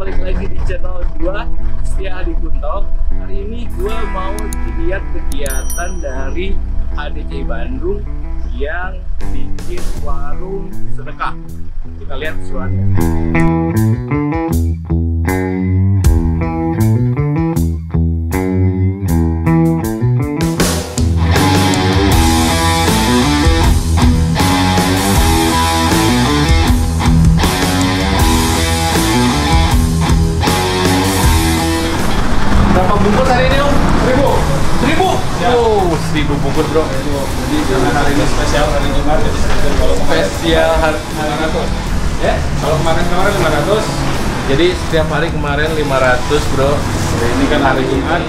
balik lagi di channel gua, Setia Hadi Kunto. Hari ini gua mau lihat kegiatan dari HDCI Bandung yang bikin warung sedekah. Kita lihat visualnya. Berapa bungkus hari ini Om? 1000? Ya. Oh, 1000 bungkus bro. Jadi karena hari ini spesial hari Jumat, jadi kalau Spesial hari 500. ya? Kalau kemarin 500. Jadi setiap hari kemarin 500 bro. Ini kan hari Jumat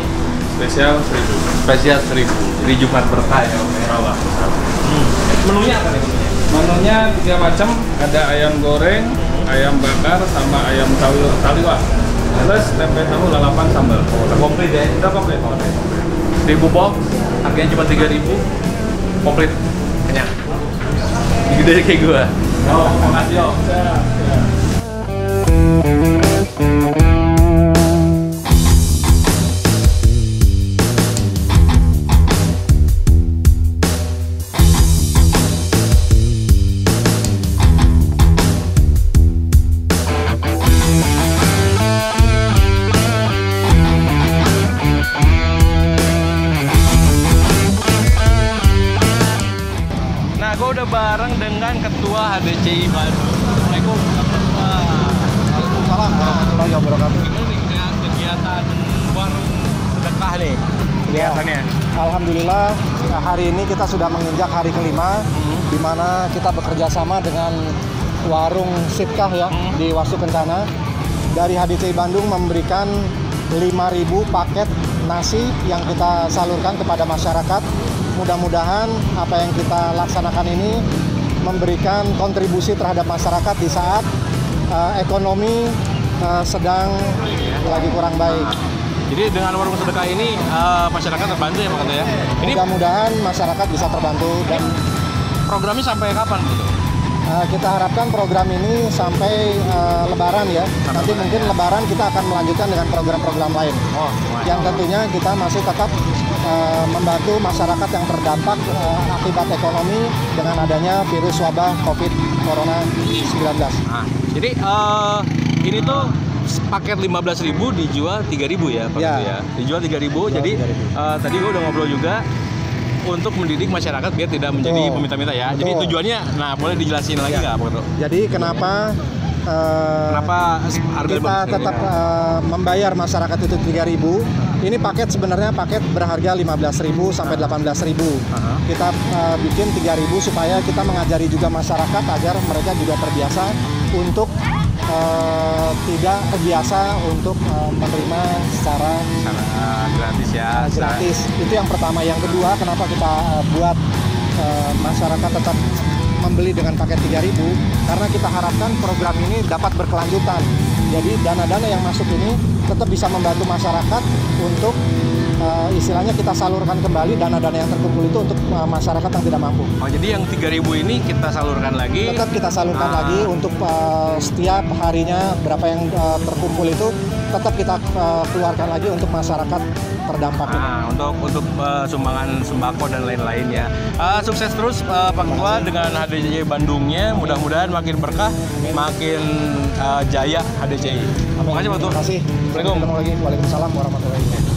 spesial 1000. Spesial 1000. Jadi Jumat berkah ya Om ya? Insyaallah. Menunya apa nih menunya? Menunya 3 macam, ada ayam goreng, ayam bakar, sama ayam taliwa. Terus tempe tahu lalapan sambal. Udah komplit ya? Udah komplit. 1000 box, harganya cuma 3000, komplit, kenyang. Gede kayak gua. Oh, makasih Om. Nah, gue udah bareng dengan Ketua HDCI Bandung. Assalamualaikum. Waalaikumsalam warahmatullahi wabarakatuh. Gimana nih kegiatan warung sedekah nih kelihatannya? Alhamdulillah hari ini kita sudah menginjak hari kelima, di mana kita bekerja sama dengan warung Sitkah ya di Wastu Kencana. Dari HDCI Bandung memberikan 5.000 paket nasi yang kita salurkan kepada masyarakat. Mudah-mudahan apa yang kita laksanakan ini memberikan kontribusi terhadap masyarakat di saat ekonomi sedang lagi kurang baik. Jadi dengan warung sedekah ini masyarakat terbantu ya Pak Ketua ya? Ini Mudah-mudahan masyarakat bisa terbantu dan programnya sampai kapan gitu? kita harapkan program ini sampai Lebaran ya. Nanti mungkin Lebaran kita akan melanjutkan dengan program-program lain. Oh, Yang tentunya kita masih tetap membantu masyarakat yang terdampak akibat ekonomi dengan adanya virus wabah COVID Corona 19. Nah, jadi ini tuh paket 15.000 dijual 3.000 ya Pak Ya. Ketua ya? Dijual 3.000. Jadi 3.000. tadi gue udah ngobrol juga untuk mendidik masyarakat biar tidak menjadi Betul. peminta-minta ya. Jadi Betul. tujuannya, nah boleh dijelasin lagi nggak Pak Ketua? Jadi kenapa Kenapa harga kita tetap membayar masyarakat itu 3.000? Ini paket sebenarnya paket berharga 15.000 sampai 18.000. Kita bikin 3.000 supaya kita mengajari juga masyarakat agar mereka juga terbiasa untuk tidak terbiasa untuk menerima secara gratis ya? gratis. Itu yang pertama. Yang kedua, kenapa kita buat masyarakat tetap membeli dengan paket 3.000? Karena kita harapkan program ini dapat berkelanjutan. Jadi dana-dana yang masuk ini tetap bisa membantu masyarakat untuk istilahnya kita salurkan kembali dana-dana yang terkumpul itu untuk masyarakat yang tidak mampu. Oh, jadi yang 3.000 ini kita salurkan lagi? Tetap kita salurkan lagi untuk setiap harinya berapa yang terkumpul itu tetap kita keluarkan lagi untuk masyarakat terdampak. Nah, untuk sumbangan sembako dan lain-lain ya. Sukses terus Pak Ketua dengan HDCI Bandungnya. Mudah-mudahan makin berkah, makin jaya HDCI. Terima kasih Pak Ketua. Terima kasih. Assalamualaikum. Ketemu lagi. Waalaikumsalam warahmatullahi wabarakatuh.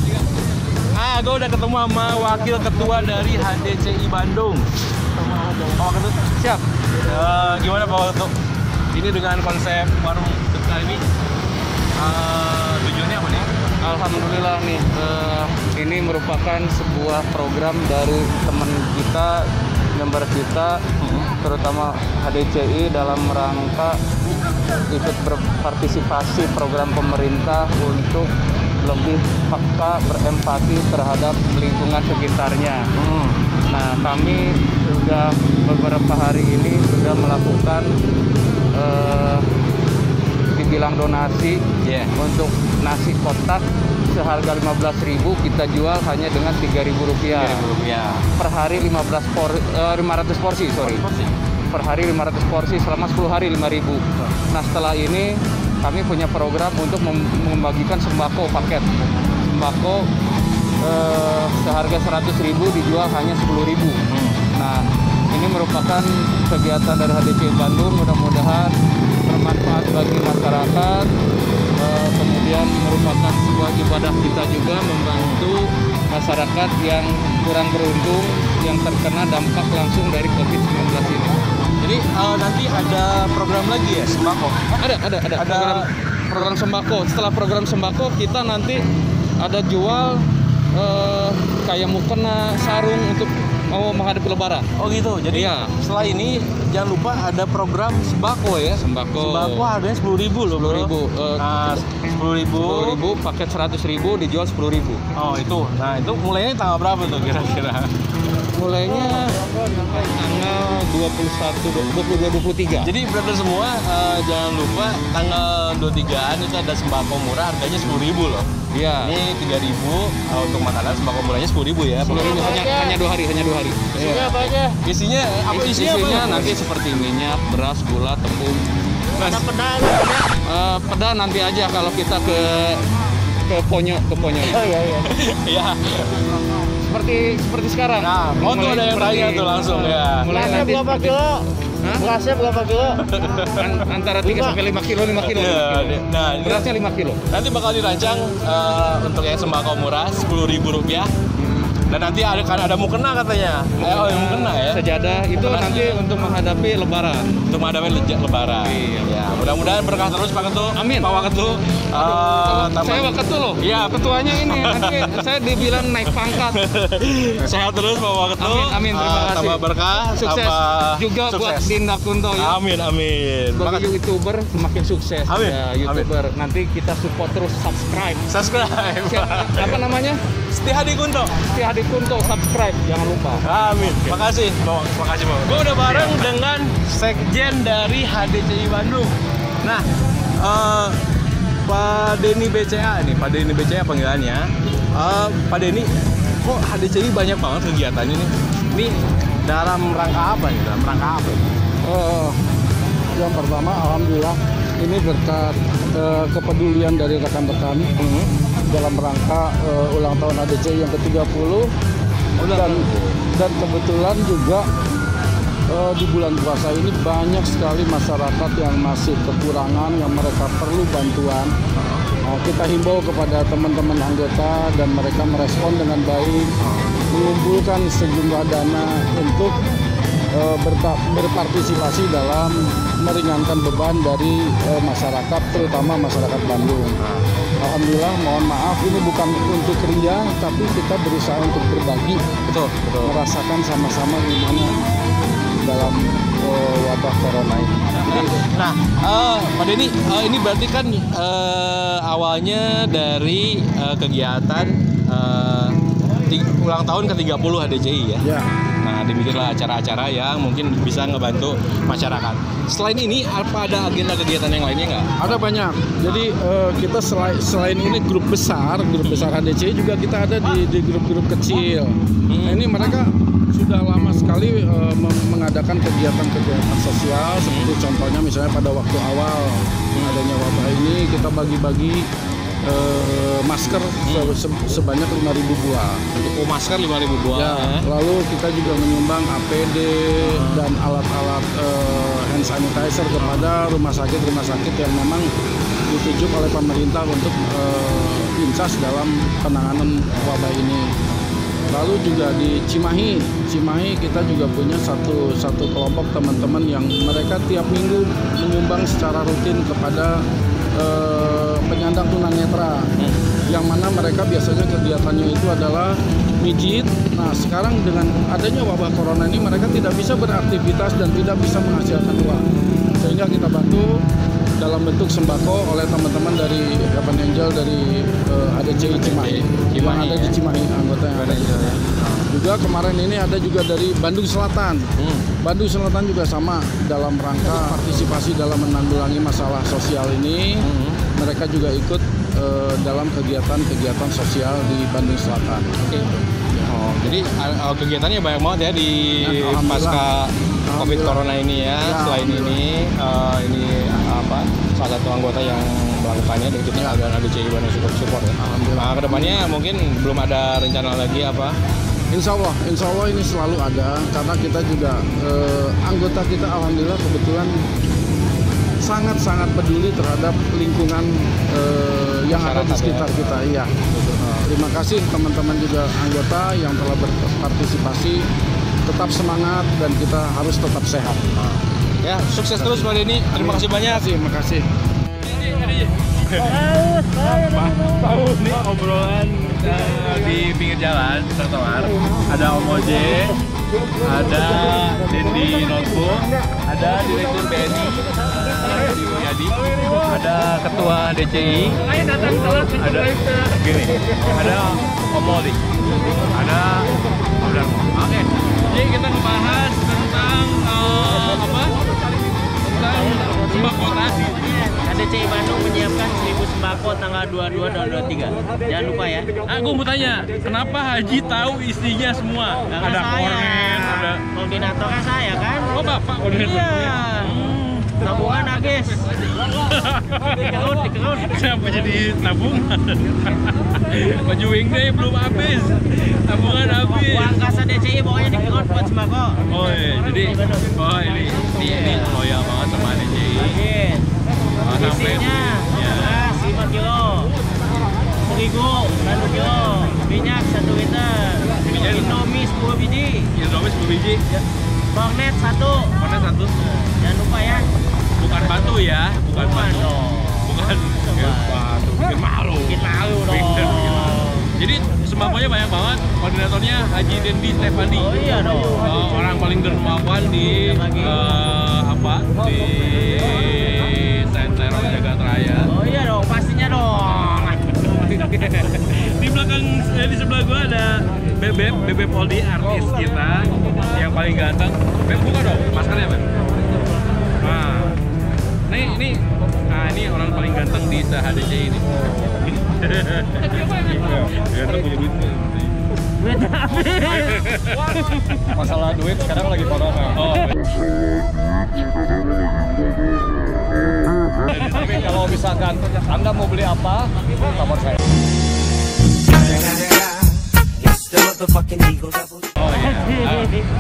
Gue udah ketemu sama wakil ketua dari HDCI Bandung. Pak Ketua, siap. Gimana Pak Ketua? Ini dengan konsep warung sedekah ini tujuannya apa nih? Alhamdulillah nih, ini merupakan sebuah program dari teman kita, member kita, terutama HDCI dalam rangka ikut berpartisipasi program pemerintah untuk lebih peka berempati terhadap lingkungan sekitarnya. Nah, kami sudah beberapa hari ini sudah melakukan dibilang donasi untuk nasi kotak seharga 15.000 kita jual hanya dengan Rp3.000 per hari 500 porsi sorry. Per hari 500 porsi selama 10 hari 5.000. Nah setelah ini kami punya program untuk membagikan sembako paket. Sembako seharga 100.000 dijual hanya 10.000. Nah, ini merupakan kegiatan dari HDCI Bandung, mudah-mudahan bermanfaat bagi masyarakat. Kemudian merupakan sebuah ibadah kita juga membantu masyarakat yang kurang beruntung yang terkena dampak langsung dari COVID-19 ini. Jadi nanti ada program lagi ya sembako? Ada program sembako. Setelah program sembako kita nanti ada jual kayak mukena, sarung untuk mau menghadapi Lebaran. Oh gitu. Jadi iya. Setelah ini jangan lupa ada program sembako ya. Sembako Harganya 10.000 loh, bro. 10.000 paket 100.000 dijual 10.000. Oh itu. Nah itu mulainya tanggal berapa tuh kira-kira? Mulainya tanggal 21, 22, 23. Jadi brother semua jangan lupa tanggal 23-an itu ada sembako murah harganya 10.000 loh. Iya. Ini 3.000 untuk makanan sembako murahnya 10.000 ya. 10.000 hanya 2 hari. Isinya apa aja? Isinya Isinya nanti seperti minyak, beras, gula, tepung. Ada peda. Peda nanti aja kalau kita ke Ponyo. Oh iya. Iya. Seperti sekarang. Nah, tuh ada yang tanya tuh langsung ya. Mulai nanti berapa kilo? Berasnya berapa kilo? Antara 3 sampai 5 kilo. Iya. Nah, Berasnya 5 kilo. nanti bakal dirancang untuk yang sembako murah Rp10.000. Dan nanti ada mukena katanya. Mukena ya. Sejadah itu nanti untuk menghadapi Lebaran. Untuk menghadapi Lebaran. Iya. Ya, mudah-mudahan berkah terus Pak Ketua. Amin. Pak Waketu. Saya Waketu loh. Iya. Ketuanya ini nanti saya dibilang naik pangkat. Sehat terus Pak Waketu. Amin. Terima kasih. Tambah berkah. Sukses juga sukses. buat Dinda Kunto ya. Amin. Sebagai YouTuber semakin sukses. Amin. Ya, YouTuber. Nanti kita support terus, subscribe. Apa namanya? Setia Hadi Kunto. Setia Hadi Kunto, subscribe jangan lupa. Amin. Makasih, Bang. Gue udah bareng dengan sekjen dari HDCI Bandung. Nah, Pak Denny BCA nih, Pak Denny BCA panggilannya. Pak Denny, kok HDCI banyak banget kegiatannya nih? Ini dalam rangka apa nih? Yang pertama, alhamdulillah ini berkat kepedulian dari rekan-rekan dalam rangka ulang tahun HDCI yang ke-30 dan kebetulan juga di bulan puasa ini banyak sekali masyarakat yang masih kekurangan, yang mereka perlu bantuan. Kita himbau kepada teman-teman anggota dan mereka merespon dengan baik, mengumpulkan sejumlah dana untuk berpartisipasi dalam meringankan beban dari masyarakat, terutama masyarakat Bandung. Alhamdulillah, mohon maaf ini bukan untuk ria, tapi kita berusaha untuk berbagi, Betul. merasakan sama-sama gimana dalam wabah corona ini. Nah, Pak Denny, ini berarti kan awalnya dari kegiatan ulang tahun ke-30 HDCI ya? Ya. Nah, dibikinlah acara-acara yang mungkin bisa ngebantu masyarakat. Selain ini, apa ada agenda kegiatan yang lainnya nggak? Ada banyak. Jadi kita selain ini grup besar HDCI juga kita ada di grup-grup kecil. Nah, ini mereka sudah lama sekali mengadakan kegiatan-kegiatan sosial seperti contohnya misalnya pada waktu awal adanya wabah ini kita bagi-bagi masker sebanyak 5.000 buah. Oh, masker 5.000 buah. Ya, lalu kita juga menyumbang APD dan alat-alat hand sanitizer kepada rumah sakit yang memang ditunjuk oleh pemerintah untuk pincas dalam penanganan wabah ini. Lalu juga di Cimahi kita juga punya satu kelompok teman-teman yang mereka tiap minggu menyumbang secara rutin kepada penyandang tunanetra, yang mana mereka biasanya kegiatannya itu adalah mijit. Nah, sekarang dengan adanya wabah corona ini mereka tidak bisa beraktivitas dan tidak bisa menghasilkan uang, sehingga kita bantu dalam bentuk sembako oleh teman-teman dari Heaven Angel dari HDCI Cimahi yang ada di Cimahi, anggota yang ada. Juga kemarin ini ada juga dari Bandung Selatan. Bandung Selatan juga sama dalam rangka partisipasi dalam menanggulangi masalah sosial ini. Mereka juga ikut dalam kegiatan-kegiatan sosial di Bandung Selatan. Oke. Oh, jadi kegiatannya banyak banget ya di pasca COVID corona ini ya. Selain ini apa salah satu anggota yang melakukannya dan kita ada ADCI Bandung support ya. Nah, kedepannya mungkin belum ada rencana lagi apa? Insya Allah ini selalu ada karena kita juga anggota kita alhamdulillah kebetulan sangat peduli terhadap lingkungan yang ada di sekitar kita. Iya. Terima kasih teman-teman juga anggota yang telah berpartisipasi. Tetap semangat dan kita harus tetap sehat. Ya, sukses terus Pak Denny. Terima kasih banyak. Terima kasih. Tahu nih obrolan di pinggir jalan trotoar. Ada Om Oje, ada Dendi Notebook, ada Direktur BNI Di Mulyadi, ada Ketua DCI, ada gini, ada Om Oli, ada Om Darmo. Oke, jadi kita ngebahas tentang apa? Tentang sembako tadi. ADCI Bandung menyiapkan 1000 sembako tanggal 22 dan 23. Jangan lupa ya. Gue mau tanya, kenapa Haji tahu isinya semua? Karena Ada saya, kornet, ada... koordinatornya saya kan. Oh Bapak koordinatornya? Iya. Tabungan habis. Dikerut. Siapa jadi tabungan? Baju wingday belum habis. Tabungan habis. Uang kas ADCI pokoknya dikerut buat sembako. Oh iya, jadi ini loyal banget sama DCI. Habis. Sampai Isinya ya. beras 5 kilo, terigu 1 kilo, minyak 1 liter, Indomie 10 biji, Indomie 10 biji, kornet 1. kornet 1. Jangan lupa ya. Bukan batu ya, bukan batu. dong. Bukan batu, bikin malu. Bikin malu dong. Jadi sembakonya banyak banget. Koordinatornya Haji Dendi Stefani. Oh iya dong. Orang paling dermawan di apa? Di Sentero Jagat Raya. Oh iya dong, pastinya dong. Di belakang, di sebelah gua ada Bebep Poldi, artis kita yang paling ganteng. Beb, buka dong maskernya, Beb. Nah, ini orang paling ganteng di HDCI ini. Ganteng punya duit. Duit habis. Masalah duit sekarang lagi corona. Oh. Tapi kalau misalkan Anda mau beli apa, nomor saya. Oh iya.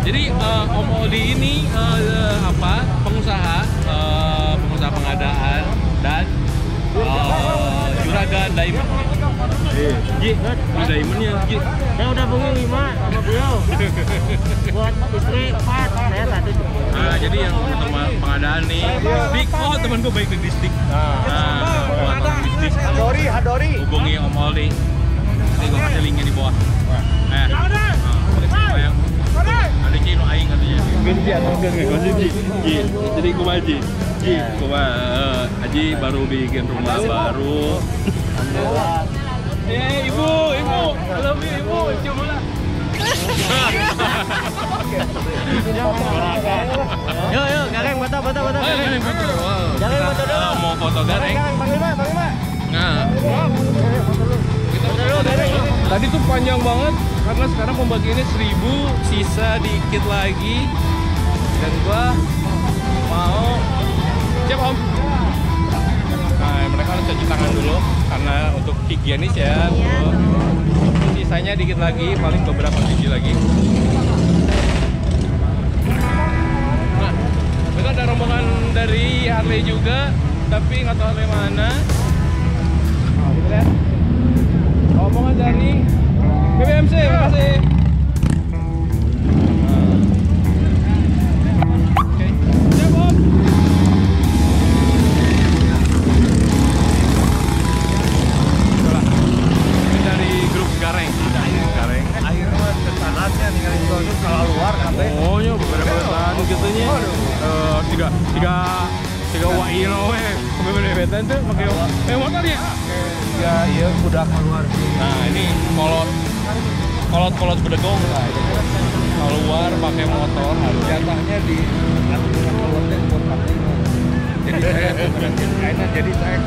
Jadi Om Odi ini pengusaha pengadaan dan juragan diamond. Ji, ini diamondnya Ji. Saya udah beli 5 sama beliau. Buat istri 4, saya 1. Nah, jadi yang pengadaan nih, Dik, temen gue baik di distrik. Buat logistik. Hadori. Hubungi Om Oli. Nanti gue kasih linknya di bawah. Ada Cino aing katanya. Ganti atau enggak Ji. Jadi gue Haji. Ji, gue Haji baru bikin rumah baru. Ibu, lebih ibu, cium lah. Yuk, Gareng, foto. Gareng foto. Gareng foto dulu. Mau foto Gareng. Panglima. Nah, Foto dulu, Gareng. tadi tuh panjang banget karena sekarang pembagiannya 1000, sisa dikit lagi. Dan gua mau siap Om. Nah, mereka harus cuci tangan dulu karena untuk higienis ya. Sisanya dikit lagi, paling beberapa biji lagi. Nah, itu ada rombongan dari Harley juga, tapi nggak tahu Harley mana. Nah, gitu ya. Rombongan dari BBMC, makasih. Oke, siap Om. Ini dari grup Gareng. Akhir mah kesanatnya ninggalin gua itu kalau luar sampai. Oh, nya beberapa tahun gitu nya. Tiga waino we. Beberapa betan tuh pakai motor ya. Ya, iya udah keluar. Nah, ini kolot bedegong. Keluar pakai motor harus Jatahnya di keluarnya buat partai. Jadi saya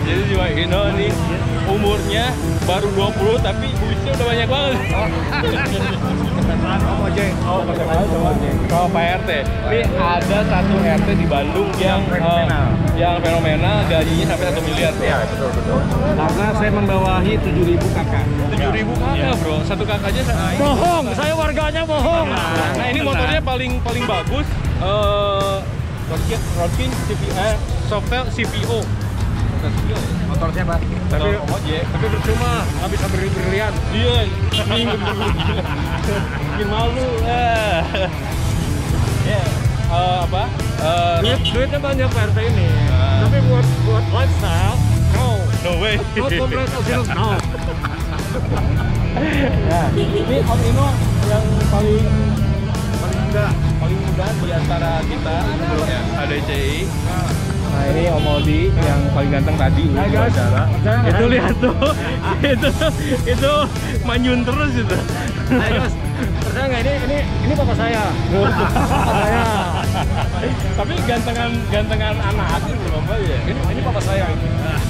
jadi si Waino nih umurnya baru 20 tapi duitnya udah banyak banget. Oh, Pak RT. Ini ada satu RT di Bandung yang fenomenal, gajinya sampai 1 miliar. Iya, betul. Karena saya membawahi 7.000 kakak. 7.000 kakak, bro. Satu kakak aja. Bohong, saya warganya bohong. Nah, ini motornya paling bagus. Rodkin Softail CVO. Motor siapa? Tapi percuma, nggak bisa berlian. Iya, bikin malu. Ya, apa? Duitnya banyak RT ini. Tapi buat lifestyle, No way. not complete original, no. Nah, ini Om Ino yang paling muda di antara kita sebelumnya ADCI. Nah, ini Om Odi yang paling ganteng tadi di acara. Itu lihat tuh, itu manyun terus itu. Guys, percaya nggak ini papa saya. Papa saya. Tapi gantengan anak hati belum apa ya? Ini papa saya.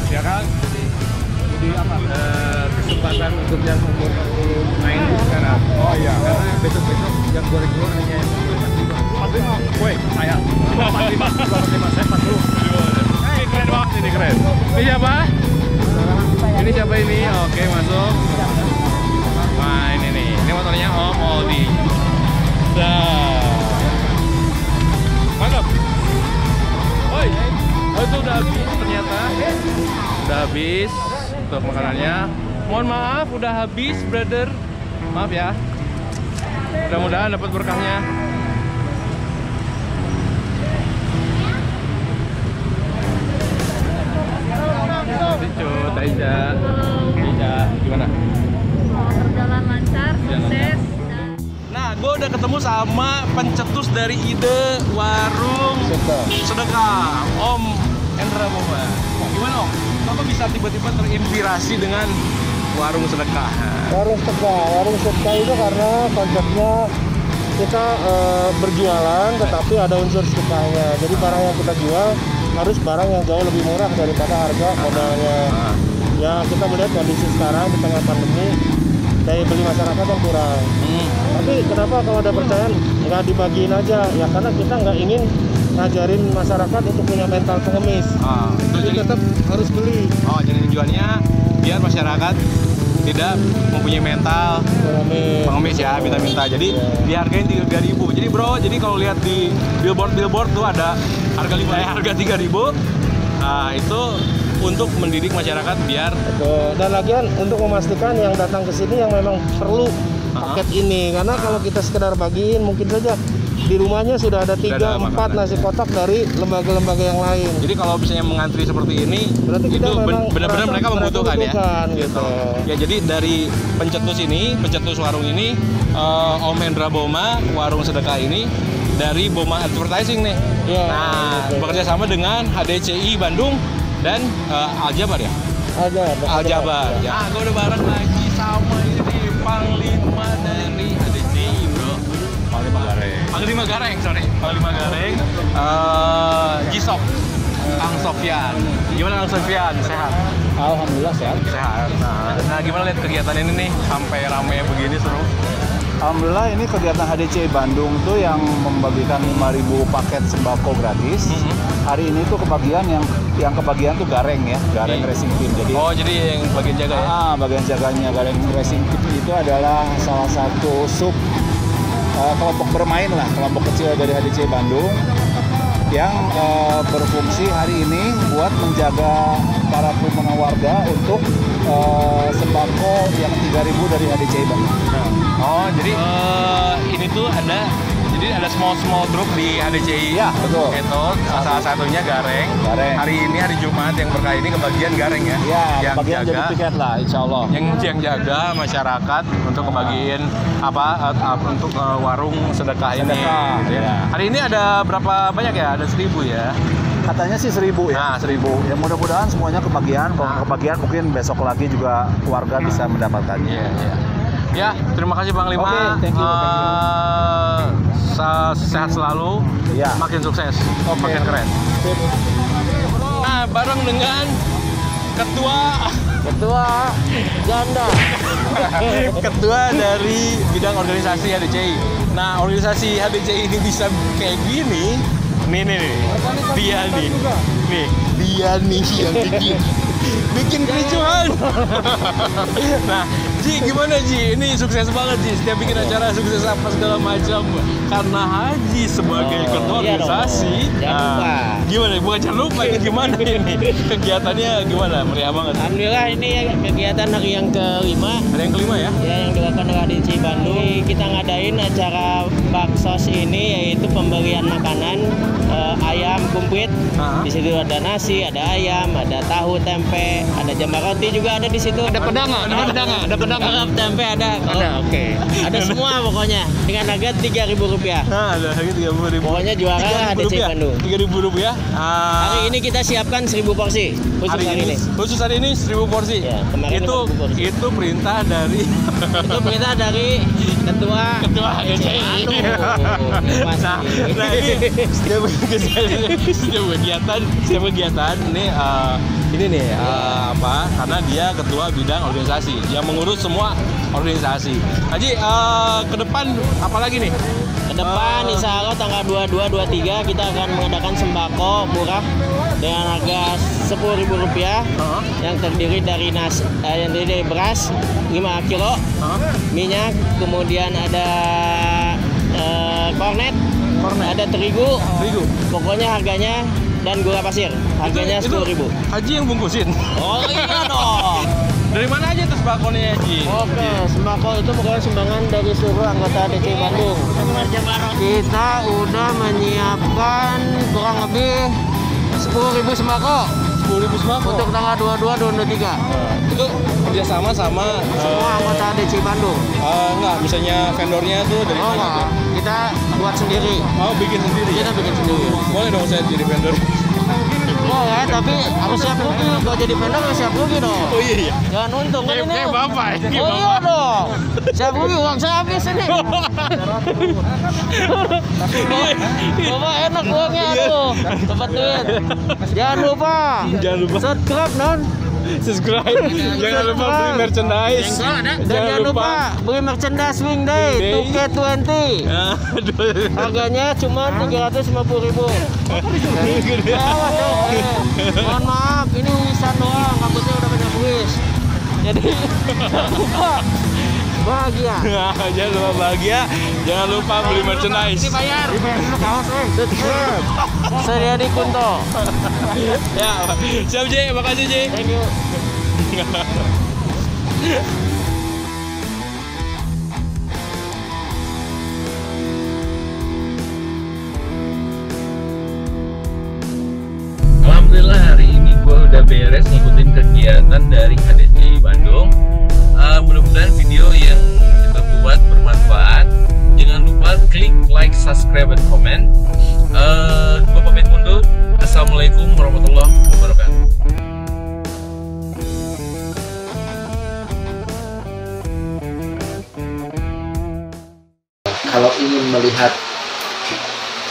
Ya kan? Jadi apa? Kesempatan untuk yang umur 40 main sekarang. Oh iya. Karena besok yang goreng-goreng hanya 45. Woi, saya 45, saya 40. Ini keren banget, ini keren. Ini siapa? Ini siapa ini? Oke, masuk. Nah, ini nih. Ini motornya Om Odi. Mantap. Woi, itu udah habis ternyata. Udah habis untuk makanannya. Mohon maaf, udah habis, brother. Maaf ya. Mudah-mudahan dapat berkahnya. Aiza, gimana? Berjalan lancar, sukses. Nah, gue udah ketemu sama pencetus dari ide warung sedekah, Om Endra Boma. Gimana Om? Kenapa bisa tiba-tiba terinspirasi dengan warung sedekah? Warung sedekah itu karena konsepnya kita berjualan tetapi ada unsur sedekahnya. Jadi barang yang kita jual harus barang yang jauh lebih murah daripada harga modalnya. Ya kita melihat kondisi sekarang di tengah pandemi daya beli masyarakat yang kurang. Tapi kenapa kalau ada percayaan nggak dibagiin aja? Ya karena kita nggak ingin ngajarin masyarakat untuk punya mental pengemis. Jadi tetap harus beli. Oh, jadi tujuannya biar masyarakat tidak mempunyai mental pengemis ya, minta-minta. Jadi dihargain 3.000. Jadi bro, jadi kalau lihat di billboard tuh ada harga 3.000. Nah, itu untuk mendidik masyarakat biar dan lagian untuk memastikan yang datang ke sini yang memang perlu paket ini, karena kalau kita sekedar bagiin mungkin saja di rumahnya sudah ada 3-4 nasi kotak dari lembaga-lembaga yang lain. Jadi kalau misalnya mengantri seperti ini, berarti itu benar-benar mereka membutuhkan ya. Gitu. Ya jadi dari pencetus warung ini, Om Endra Boma, warung sedekah ini dari Boma Advertising nih. Ya, nah, bekerja sama dengan HDCI Bandung dan Aljabar ya? Aljabar. Ya, gue udah bareng lagi sama ini nih, Panglima dari HDCI bro. Panglima Gareng. Gisop, Kang Sofyan. Gimana Kang Sofyan? Sehat? Alhamdulillah sehat. Nah, gimana lihat kegiatan ini nih sampai ramai begini seru? Alhamdulillah ini kegiatan HDCI Bandung tuh yang membagikan 5.000 paket sembako gratis. Hari ini tuh kebagian yang kebagian tuh Gareng ya, Gareng Racing Team. Jadi jadi yang bagian jaga ya? Bagian jaganya Gareng Racing Team itu adalah salah satu sub kelompok bermain lah, kelompok kecil dari HDCI Bandung yang berfungsi hari ini buat menjaga para kerumunan warga untuk sembako yang 3.000 dari HDCI Bandung. Oh, jadi ini tuh ada small group di HDCI. Ya, betul. Itu salah satunya Gareng. Hari ini hari Jumat yang berkah ini kebagian Gareng ya. Ya, yang bagian jadi piket lah, insya Allah. Yang jaga masyarakat untuk kebagian untuk warung sedekah ini. Gitu ya. Hari ini ada berapa banyak ya? Ada 1.000 ya. Katanya sih 1.000 ya. Nah, 1.000. Ya mudah-mudahan semuanya kebagian. Kalau nggak kebagian mungkin besok lagi juga warga bisa mendapatkannya. Ya, terima kasih Bang Lima. Oke, thank you. Sehat selalu, makin sukses, makin keren. Nah, bareng dengan Ketua Janda. Ketua dari bidang organisasi HDCI. Nah, organisasi HDCI ini bisa kayak gini. Nih. Dia nih yang bikin kericuhan. Nah, Ji, gimana Ji? Ini sukses banget Ji. Setiap bikin acara sukses apa segala macam. Karena Haji sebagai ketua organisasi. Gimana? Bukan jangan lupa ini gimana ini? Kegiatannya gimana? Meriah banget. Alhamdulillah ini kegiatan hari yang kelima. Hari yang kelima ya? Ya, yang dilakukan oleh HDCI Bandung. Kita ngadain acara baksos ini yaitu pemberian makanan ayam kumplit. Di situ ada nasi, ada ayam, ada tahu, tempe, ada jambak roti juga ada di situ. Ada pedang, tempe ada. Oke. Ada semua pokoknya dengan harga Rp3.000. Nah, ada harga Rp3.000. Pokoknya juara HDCI Bandung. Rp3.000 ya. Hari ini kita siapkan 1.000 porsi khusus hari ini. Khusus hari ini 1.000 porsi. Ya, kemarin itu perintah dari ketua HDCI. Nah, ini setiap kegiatan ini nih karena dia ketua bidang organisasi yang mengurus semua organisasi. Haji, ke depan apa lagi nih? Ke depan insya Allah tanggal 22, 23 kita akan mengadakan sembako murah dengan harga Rp10.000 yang terdiri dari beras 5 kilo, minyak, kemudian ada kornet, ada terigu. Pokoknya harganya dan gula pasir harganya Rp10.000. Haji yang bungkusin? Oh iya dong. Dari mana aja tuh sembakonya Haji? Oke, sembako itu pokoknya sumbangan dari seluruh anggota HDCI Bandung. Kita udah menyiapkan kurang lebih 10.000 sembako. 10.000 sembako? Untuk tanggal 22, 23. Itu kerjasama sama semua anggota HDCI Bandung? Enggak, misalnya vendornya tuh dari mana? Enggak, kita buat sendiri. Oh, bikin sendiri? Kita bikin sendiri. Boleh dong saya jadi vendor? Boleh, tapi harus siap rugi. Kalau jadi vendor harus siap rugi dong. Oh iya. Jangan untung kan ini. Bapak ini. Oh iya dong. Siap rugi, uang saya habis ini. Bapak enak uangnya tuh. Dapat duit. Jangan lupa. Subscribe non. Jangan lupa beli merchandise. Jangan lupa beli merchandise Wing Day 2K20. Harganya cuma Rp350.000. Mohon maaf, ini wisan doang, rambutnya udah banyak wis. Jadi lupa bahagia. Jangan lupa bahagia. Jangan lupa beli merchandise. Dibayar. Subscribe. Saya di Kunto. Ya, siap J, makasih J. Thank you. Alhamdulillah hari ini gue udah beres ngikutin kegiatan dari HDCI Bandung. Mudah-mudahan video yang kita buat bermanfaat. Jangan lupa klik like, subscribe, dan komen. Gue pamit undur. Assalamualaikum warahmatullahi wabarakatuh. Kalau ingin melihat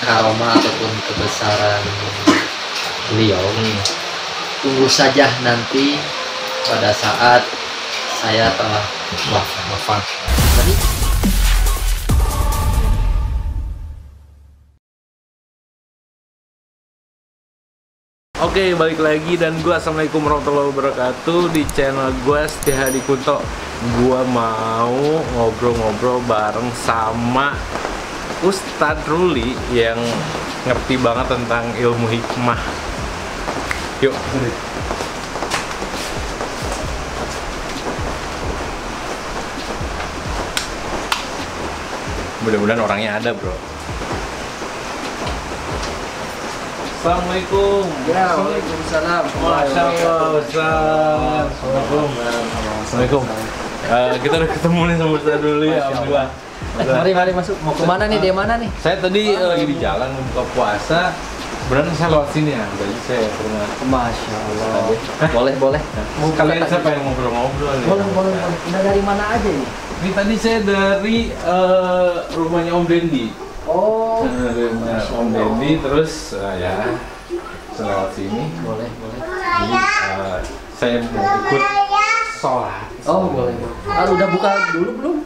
karomah ataupun kebesaran beliau, tunggu saja nanti pada saat saya telah wafat. Oke, balik lagi dan gue assalamualaikum warahmatullahi wabarakatuh di channel gue Setia Hadi Kunto. Gue mau ngobrol-ngobrol bareng sama Ustadz Ruli yang ngerti banget tentang ilmu hikmah. Yuk. Mudah-mudahan orangnya ada, bro. Assalamualaikum. Ya, waalaikumsalam. Masya Allah, Ustaz. Assalamualaikum. Kita udah ketemu nih sama Ustaz dulu ya. Alhamdulillah. Mari masuk. Mau kemana nih? Di mana nih? Saya tadi lagi di jalan buka puasa. Sebenarnya saya lewat sini ya. Jadi saya pernah. Masya Allah. Boleh. Sekalian saya pengen ngobrol-ngobrol. Boleh. Udah dari mana aja nih? Ini tadi saya dari rumahnya Om Dendi. Oh, Om Dendi terus ya selewat sini. Boleh. Jadi saya mau ikut sholat. Oh boleh. Udah buka dulu belum?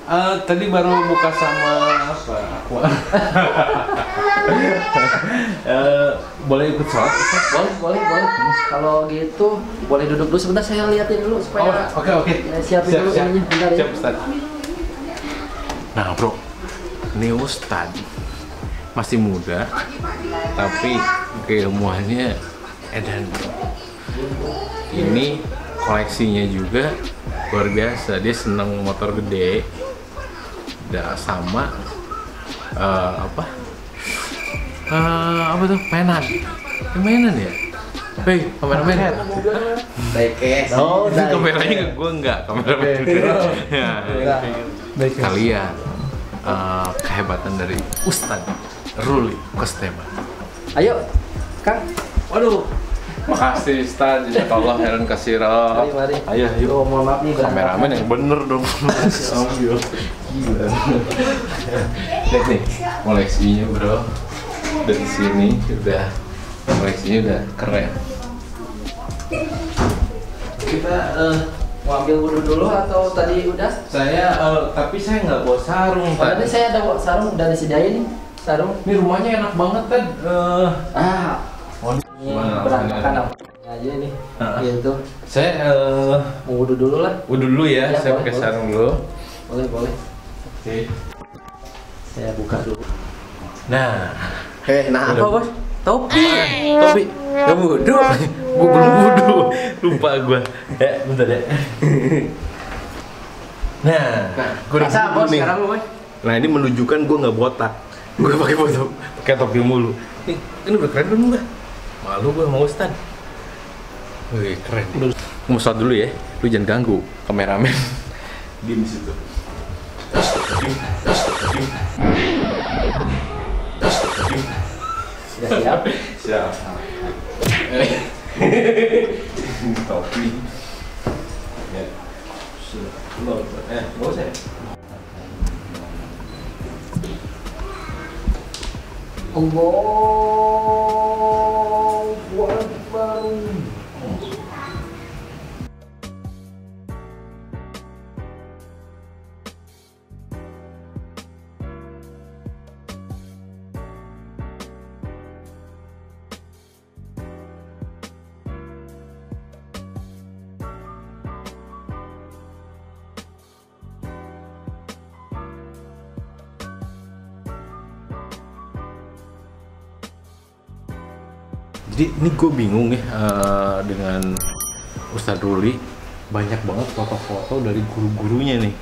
Tadi baru buka sama apa? Aqua. Boleh ikut sholat? Boleh. Kalau gitu boleh duduk dulu sebentar, saya liatin dulu supaya. Oke. Siapin dulu ininya, bentar ya. Siap, Ustaz. Nah bro, ini Ustaz masih muda, tapi keilmuannya edan. Ini koleksinya juga luar biasa. Dia senang motor gede, udah sama apa tuh mainan ya. Hei, kameramen. Diecast. Oh, ini kameranya ke gue enggak, kameramen. Kalian kehebatan dari Ustadz Ruli Kostema. Ayo, Kang. Waduh. Makasih Ustadz, jazakallah khairan katsira. Mari. Ayo, yuk. Oh, mohon maaf nih, Kameramen yang bener dong. Sambil. Gila. Lihat nih, koleksinya bro. Dari sini udah koleksinya udah keren. Kita mau ambil wudhu dulu atau tadi udah? Saya tapi saya nggak bawa sarung. Tadi saya ada bawa sarung, udah disediain sarung. Ini rumahnya enak banget kan? Ini berantakan apa aja nih. Gitu. Saya mau wudhu dulu lah. Wudhu dulu ya, Ya, saya boleh, pakai boleh. sarung dulu. Boleh. Oke. Saya buka dulu. Nah, Nah apa bos? Topi. Gak wudhu. Gue belum wudhu. Lupa gue. Ya, bentar ya. Nah, gue udah Masa, wudhu bos, nih. sekarang lu, bos? Nah, ini menunjukkan gue nggak botak. Gue pakai topi mulu. Nih, ini udah keren belum gue? Malu gue sama Ustad. Wih, keren. Gue mau sholat dulu ya. Lu jangan ganggu kameramen. Diem di situ. Sudah siap? Siap. Topi. Ya. Sudah. Gak usah ya? Allahu Akbar. Jadi ini gue bingung nih dengan Ustadz Ruli, banyak banget foto-foto dari guru-gurunya nih.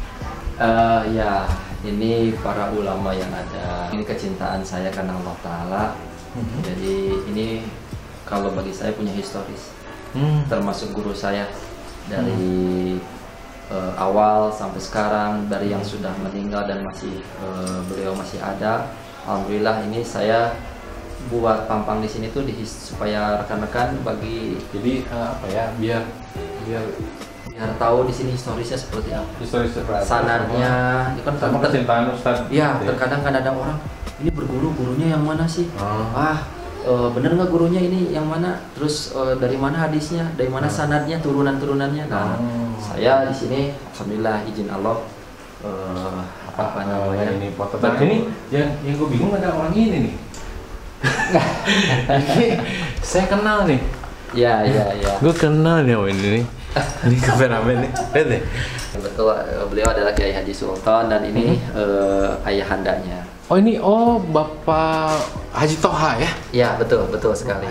Ya, ini para ulama yang ada. Ini kecintaan saya karena Allah Ta'ala. Jadi ini kalau bagi saya punya historis. Termasuk guru saya dari awal sampai sekarang, dari yang sudah meninggal dan masih beliau masih ada. Alhamdulillah ini saya buat pampang di sini tuh supaya rekan-rekan bagi apa ya, biar tahu di sini historisnya seperti apa. Historis seperti sanadnya itu kan sama kecintaan Ustadz. Iya, terkadang kan ada orang ini berguru, gurunya yang mana sih? Bener nggak gurunya ini yang mana? Terus dari mana hadisnya? Dari mana sanadnya, turunan-turunannya? Nah, saya di sini alhamdulillah izin Allah apa namanya ini foto. Nah, ini yang gue bingung ada orang ini nih. Ini saya kenal nih. Ya. Gue kenal nih ini nih. Ini kameramen nih. Lihat deh. Betul, beliau adalah Kiai Haji Sultan dan ini ayahandanya. Oh ini Bapak Haji Toha ya? Ya betul sekali.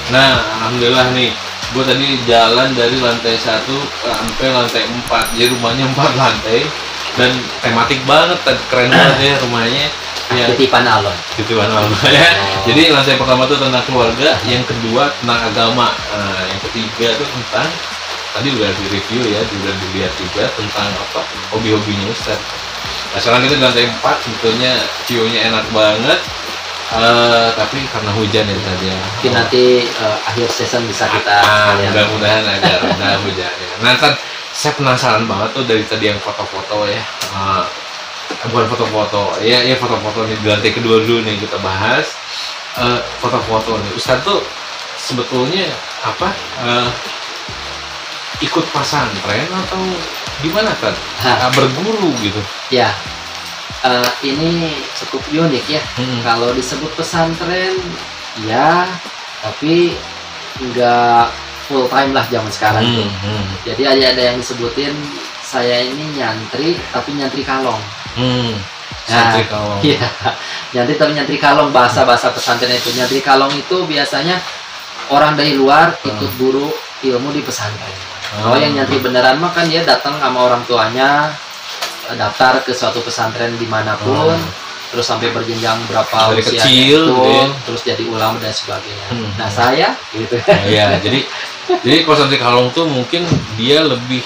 Nah, alhamdulillah nih, gue tadi jalan dari lantai 1 sampai lantai 4. Jadi rumahnya 4 lantai dan tematik banget, keren banget ya rumahnya. Ya, Titipan Allah. Titipan Allah ya. Jadi lantai pertama tuh tentang keluarga, yang kedua tentang agama, yang ketiga tuh tentang tadi udah di review ya, udah dilihat juga tentang apa hobi-hobinya Ustadz. Nah sekarang kita di lantai 4, sebetulnya view-nya enak banget. Tapi karena hujan ya tadi ya. Mungkin nanti akhir season bisa kita mudah-mudahan ada hujan ya. Nah kan saya penasaran banget tuh dari tadi yang foto-foto ya. Bukan foto-foto, ya foto-foto nih di lantai kedua dulu nih kita bahas. Foto-foto nih, Ustadz tuh sebetulnya apa? Ikut pesantren atau gimana kan? Berguru gitu? Ya, ini cukup unik ya. Kalau disebut pesantren, ya, tapi nggak full time lah zaman sekarang tuh. Jadi ada yang disebutin saya ini nyantri, tapi nyantri kalong. Nyantri kalong. Iya, nyantri tapi nyantri kalong, bahasa pesantren itu. Nyantri kalong itu biasanya orang dari luar ikut guru ilmu di pesantren. Kalau yang nyantri beneran mah kan dia datang sama orang tuanya, daftar ke suatu pesantren dimanapun, terus sampai berjenjang berapa dari usia kecil, itu, gitu. terus jadi ulama dan sebagainya. Nah saya gitu. Iya, jadi kalau nyantri kalong tuh mungkin dia lebih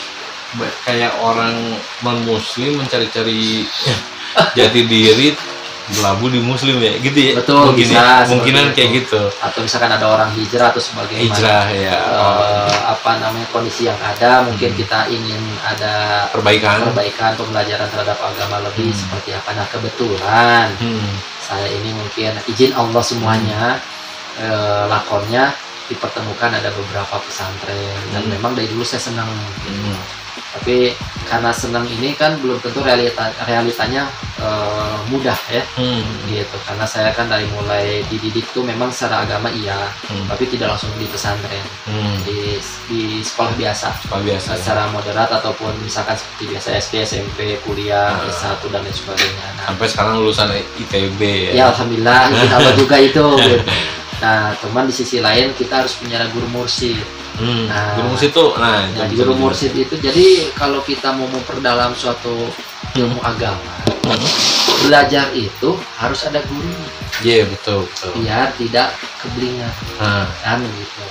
kayak orang non-muslim mencari-cari jati diri, berlabuh di muslim ya, gitu ya. Betul, mungkinan kayak gitu. Atau misalkan ada orang hijrah atau sebagainya. Hijrah ya. Apa namanya kondisi yang ada, mungkin kita ingin ada perbaikan pembelajaran terhadap agama lebih seperti apa. Nah kebetulan saya ini mungkin izin Allah semuanya lakonnya dipertemukan ada beberapa pesantren dan memang dari dulu saya senang. Tapi karena senang ini kan belum tentu realitanya mudah ya, gitu. Karena saya kan dari mulai dididik tuh memang secara agama iya, tapi tidak langsung di pesantren, di sekolah biasa, secara moderat ataupun misalkan seperti biasa SD, SMP, kuliah, S1 dan lain sebagainya. Nah, sampai sekarang lulusan ITB ya. Ya alhamdulillah, izin Allah juga itu. Gitu. Nah, cuman di sisi lain kita harus punya guru mursyid. Nah, guru mursyid itu, guru mursyid itu jadi kalau kita mau memperdalam suatu ilmu agama, belajar itu harus ada guru. Iya betul. Biar tidak keblinger, kan gitu.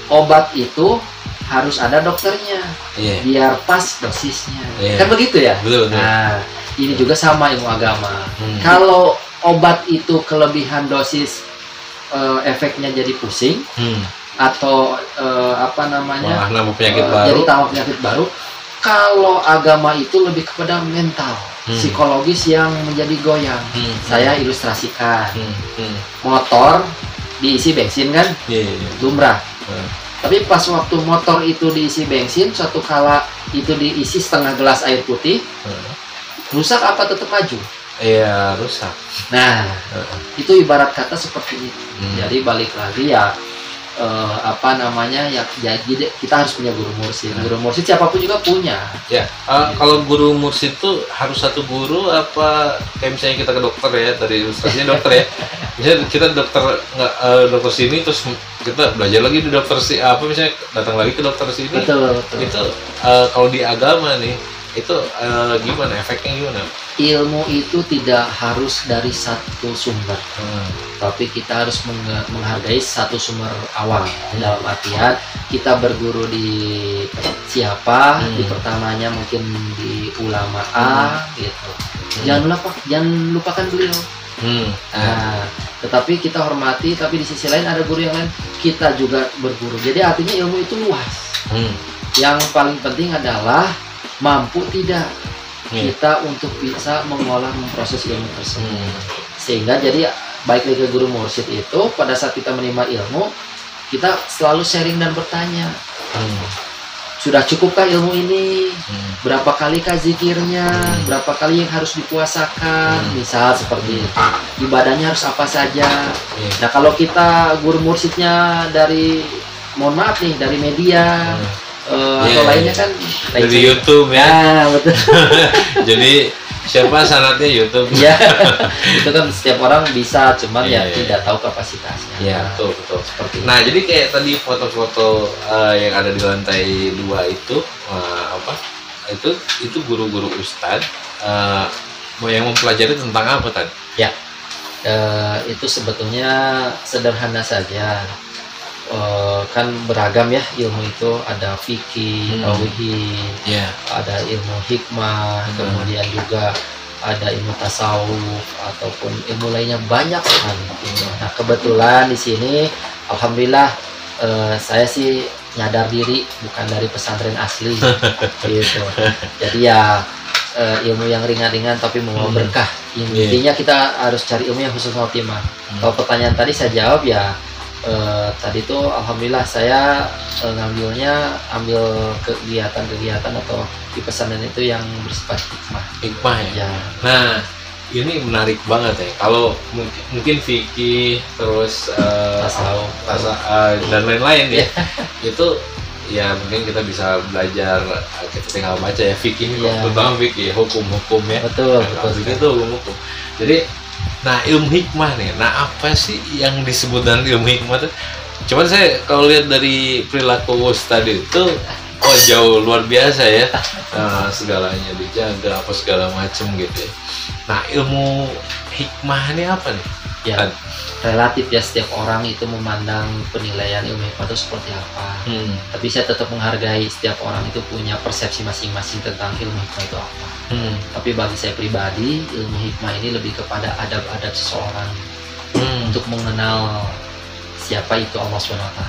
Obat itu harus ada dokternya, biar pas dosisnya, kan begitu ya. Betul. Nah, ini juga sama ilmu agama. Kalau obat itu kelebihan dosis, efeknya jadi pusing. Atau apa namanya, jadi tambah penyakit baru. Kalau agama itu lebih kepada mental, psikologis yang menjadi goyang. Saya ilustrasikan, motor diisi bensin kan, lumrah. Tapi pas waktu motor itu diisi bensin, suatu kala itu diisi setengah gelas air putih, rusak apa tetap maju? Iya, rusak. Nah, itu ibarat kata seperti itu. Jadi balik lagi ya, apa namanya ya, jadi kita harus punya guru mursyid. Guru mursyid siapapun juga punya. Ya, kalau guru mursyid itu harus satu guru apa kayak misalnya kita ke dokter ya, tadi ilustrasinya dokter ya. Misalnya kita dokter sini terus kita belajar lagi di dokter misalnya datang lagi ke dokter sini. Betul. Itu kalau di agama nih itu gimana efeknya gimana? Ilmu itu tidak harus dari satu sumber, tapi kita harus menghargai satu sumber awal. Dalam artian kita berguru di siapa, di pertamanya mungkin di ulama A, gitu. Jangan lupakan beliau. Nah, tetapi kita hormati, tapi di sisi lain ada guru yang lain kita juga berguru. Jadi artinya ilmu itu luas. Yang paling penting adalah mampu tidak kita untuk bisa mengolah, memproses ilmu tersebut. Sehingga jadi baik lagi ke guru mursyid itu pada saat kita menerima ilmu, kita selalu sharing dan bertanya, sudah cukupkah ilmu ini? Berapa kalikah zikirnya? Berapa kali yang harus dipuasakan? Misal seperti itu. Ibadahnya harus apa saja? Nah kalau kita guru mursyidnya dari, mohon maaf nih, dari media, atau lainnya kan dari YouTube ya. Nah, betul. Jadi siapa sanatnya YouTube? Ya, itu kan setiap orang bisa, cuman tidak tahu kapasitasnya. Iya, betul. Seperti nah, jadi kayak tadi foto-foto yang ada di lantai 2 itu itu guru-guru ustadz mau yang mempelajari tentang apa tadi? Ya, itu sebetulnya sederhana saja. Kan beragam ya ilmu itu, ada fikih, tauhid, ada ilmu hikmah, kemudian juga ada ilmu tasawuf ataupun ilmu lainnya banyak sekali. Nah kebetulan di sini alhamdulillah saya sih nyadar diri bukan dari pesantren asli gitu. Jadi ya ilmu yang ringan-ringan tapi membawa berkah. Intinya kita harus cari ilmu yang husnul khotimah. Kalau pertanyaan tadi saya jawab ya, tadi tuh alhamdulillah saya ambil kegiatan-kegiatan atau di pesantren itu yang bersifat hikmah ya. Nah ini menarik banget ya. Kalau mungkin fikih terus dan lain-lain ya, itu ya mungkin kita bisa belajar, kita tinggal baca ya fikih, terutama fikih hukum-hukum ya. Betul. Itu hukum-hukum. Jadi nah ilmu hikmah nih, nah apa sih yang disebut dengan ilmu hikmah tuh? Cuman saya kalau lihat dari perilaku Ustadz itu jauh luar biasa ya, segalanya dijaga apa segala macem gitu ya. Nah ilmu hikmah ini apa nih? Ya relatif ya, setiap orang itu memandang penilaian ilmu hikmah itu seperti apa. Tapi saya tetap menghargai setiap orang itu punya persepsi masing-masing tentang ilmu hikmah itu apa. Tapi bagi saya pribadi, ilmu hikmah ini lebih kepada adab-adab seseorang untuk mengenal siapa itu Allah SWT.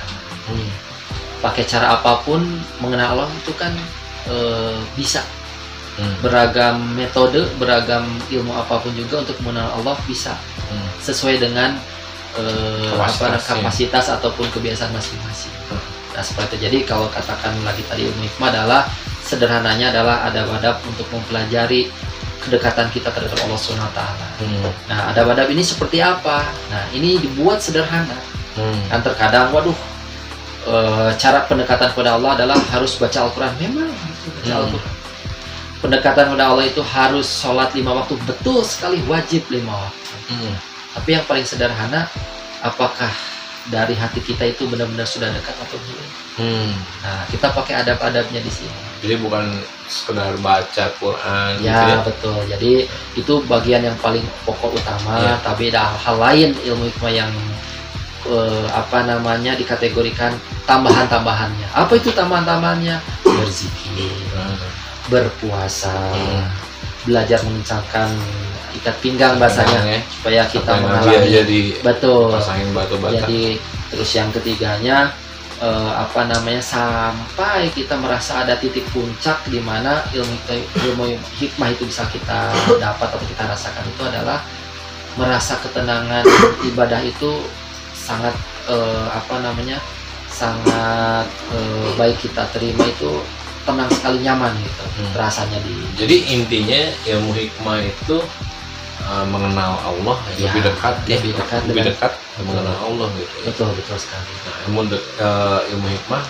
Pakai cara apapun mengenal Allah itu kan bisa. Beragam metode, beragam ilmu apapun juga untuk mengenal Allah bisa. Sesuai dengan kapasitas ataupun kebiasaan masing-masing. Nah seperti itu. Jadi kalau katakan lagi tadi ilmu hikmah adalah sederhananya adalah adab-adab untuk mempelajari kedekatan kita terhadap Allah SWT. Nah adab-adab ini seperti apa? Nah ini dibuat sederhana. Kan terkadang cara pendekatan kepada Allah adalah harus baca Al-Quran. Memang harus baca Al-Quran. Pendekatan kepada Allah itu harus sholat 5 waktu. Betul sekali, wajib 5 waktu. Tapi yang paling sederhana, apakah dari hati kita itu benar-benar sudah dekat atau belum? Nah, kita pakai adab-adabnya di sini. Jadi bukan sekedar baca Quran. Ya, gitu ya? Betul. Jadi itu bagian yang paling pokok utama. Tapi ada hal lain ilmu hikmah yang dikategorikan tambahan-tambahannya. Apa itu tambahan-tambahannya? Berzikir, berpuasa, belajar mengencangkan ikat pinggang bahasanya supaya kita mengalami betul. Pasangin batu-bata. Jadi terus yang ketiganya sampai kita merasa ada titik puncak di mana ilmu hikmah itu bisa kita dapat atau kita rasakan, itu adalah merasa ketenangan ibadah itu sangat sangat baik kita terima, itu tenang sekali, nyaman gitu rasanya di. Jadi intinya ilmu hikmah itu mengenal Allah lebih dekat mengenal Allah gitu ya. Betul sekali. Nah, ilmu hikmah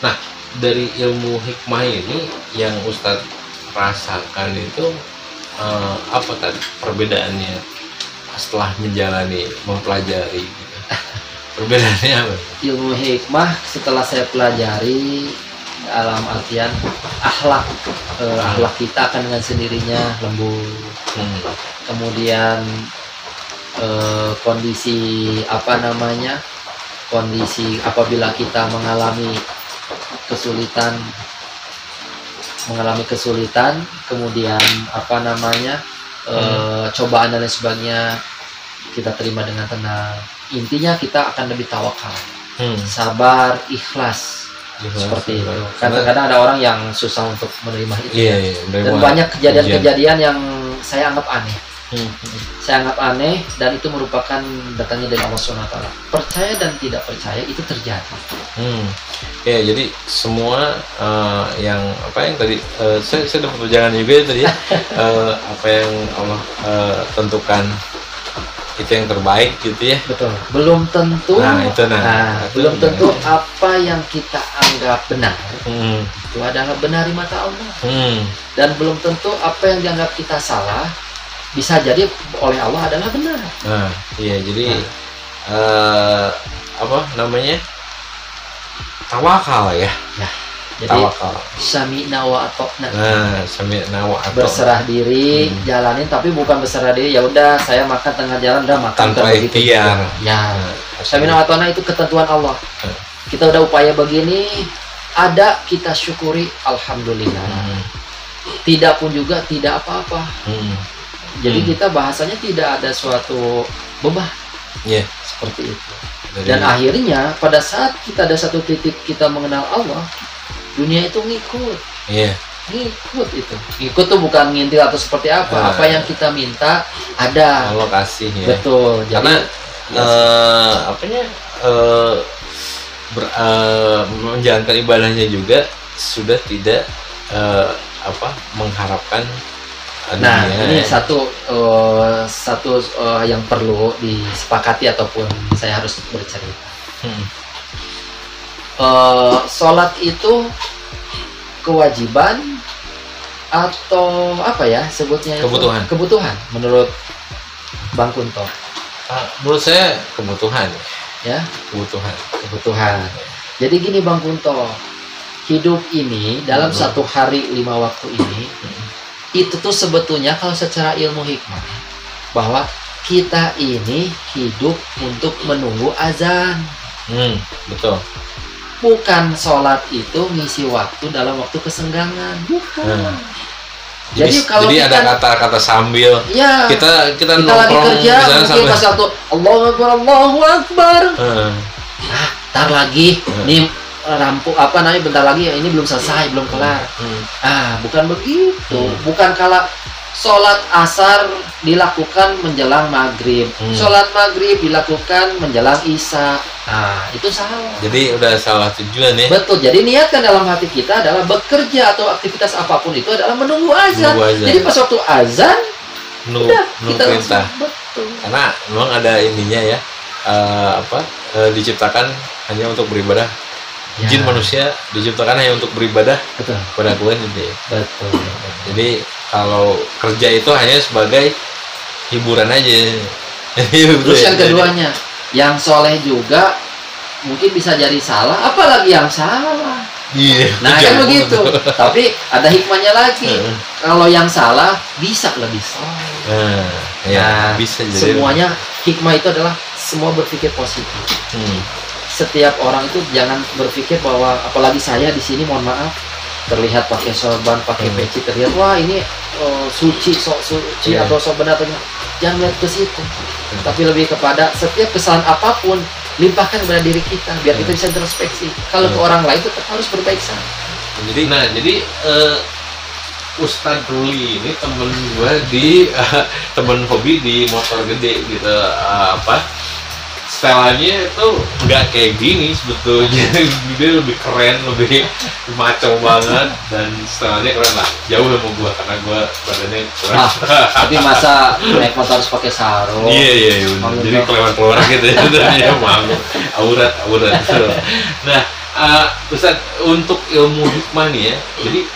nah dari ilmu hikmah ini yang Ustadz rasakan itu apa tadi perbedaannya setelah mempelajari gitu. Perbedaannya apa? Ilmu hikmah setelah saya pelajari dalam artian akhlak kita akan dengan sendirinya lembut. Kemudian kondisi apabila kita mengalami kesulitan, kemudian cobaan dan lain sebagainya kita terima dengan tenang. Intinya kita akan lebih tawakal, sabar, ikhlas. Seperti itu. Kadang-kadang ada orang yang susah untuk menerima itu. Dan banyak kejadian-kejadian yang saya anggap aneh. Saya anggap aneh, dan itu merupakan datangnya dari Allah SWT. Percaya dan tidak percaya itu terjadi. Ya, jadi semua yang tadi saya dapat perjalanan juga tadi ya. Apa yang Allah tentukan itu yang terbaik gitu ya. Betul. Belum tentu. Belum tentu apa yang kita anggap benar itu adalah benar di mata Allah. Dan belum tentu apa yang dianggap kita salah bisa jadi oleh Allah adalah benar. Iya, jadi tawakal ya. Jadi sami'na wa ata'na. Berserah diri, jalanin, tapi bukan berserah diri ya udah saya makan tengah jalan udah makan tanpa ikhtiar. Sami'na wa ata'na itu ketentuan Allah. Kita udah upaya begini, ada kita syukuri, alhamdulillah. tidak pun juga tidak apa-apa. Jadi kita bahasanya tidak ada suatu beban. Seperti itu. Dan akhirnya pada saat kita ada satu titik kita mengenal Allah, dunia itu ngikut. Ngikut itu. Ngikut tuh bukan ngintil atau seperti apa. Apa yang kita minta ada. Allah kasih ya. Betul. Jadi, karena menjalankan ibadahnya juga sudah tidak mengharapkan nah ini satu yang perlu disepakati ataupun saya harus bercerita. Sholat itu kewajiban atau apa ya sebutnya itu? Kebutuhan menurut Bang Kunto. Menurut saya kebutuhan. Ya, kebutuhan. Jadi gini Bang Kunto, hidup ini dalam satu hari 5 waktu ini, itu tuh sebetulnya kalau secara ilmu hikmah, bahwa kita ini hidup untuk menunggu azan. Betul. Bukan sholat itu ngisi waktu dalam waktu kesenggangan. Bukan. Jadi ada kata-kata sambil kita lagi kerja mungkin pas satu Allahu Akbar. Tar lagi nih bentar lagi ini belum selesai, belum kelar. Bukan begitu. Bukan kalau sholat asar dilakukan menjelang maghrib, sholat maghrib dilakukan menjelang isya. Itu salah. Jadi udah salah tujuan ya. Betul. Jadi niatkan dalam hati kita adalah bekerja atau aktivitas apapun itu adalah menunggu azan. Jadi pas waktu azan kita perintah. Betul. Karena memang ada ininya ya. Diciptakan hanya untuk beribadah. Jin manusia diciptakan hanya untuk beribadah pada Tuhan gitu ya. Betul. Jadi kalau kerja itu hanya sebagai hiburan aja. Terus yang keduanya, yang soleh juga mungkin bisa jadi salah, apalagi yang salah. Nah kan begitu. Tapi ada hikmahnya lagi. Kalau yang salah bisa lebih soleh. Bisa jadi. Semuanya hikmah itu adalah semua berpikir positif. Setiap orang itu jangan berpikir bahwa apalagi saya di sini mohon maaf terlihat pakai sorban, pakai peci, terlihat wah ini suci atau sok benar atau jangan lihat ke situ. Tapi lebih kepada setiap kesalahan apapun limpahkan kepada diri kita biar kita bisa introspeksi. Kalau ke orang lain tetap harus berbaik sangka. Jadi Ustadz Ruli ini temen gue temen hobi di motor gede gitu setelannya itu nggak kayak gini sebetulnya. Dia lebih keren, lebih maco banget dan setelannya keren lah, jauh sama gua karena gua badannya kurang. Tapi masa naik motor harus pakai sarung? Iya jadi keluar gitu ya. aurat. Nah Ustaz, untuk ilmu hikmah nih ya, jadi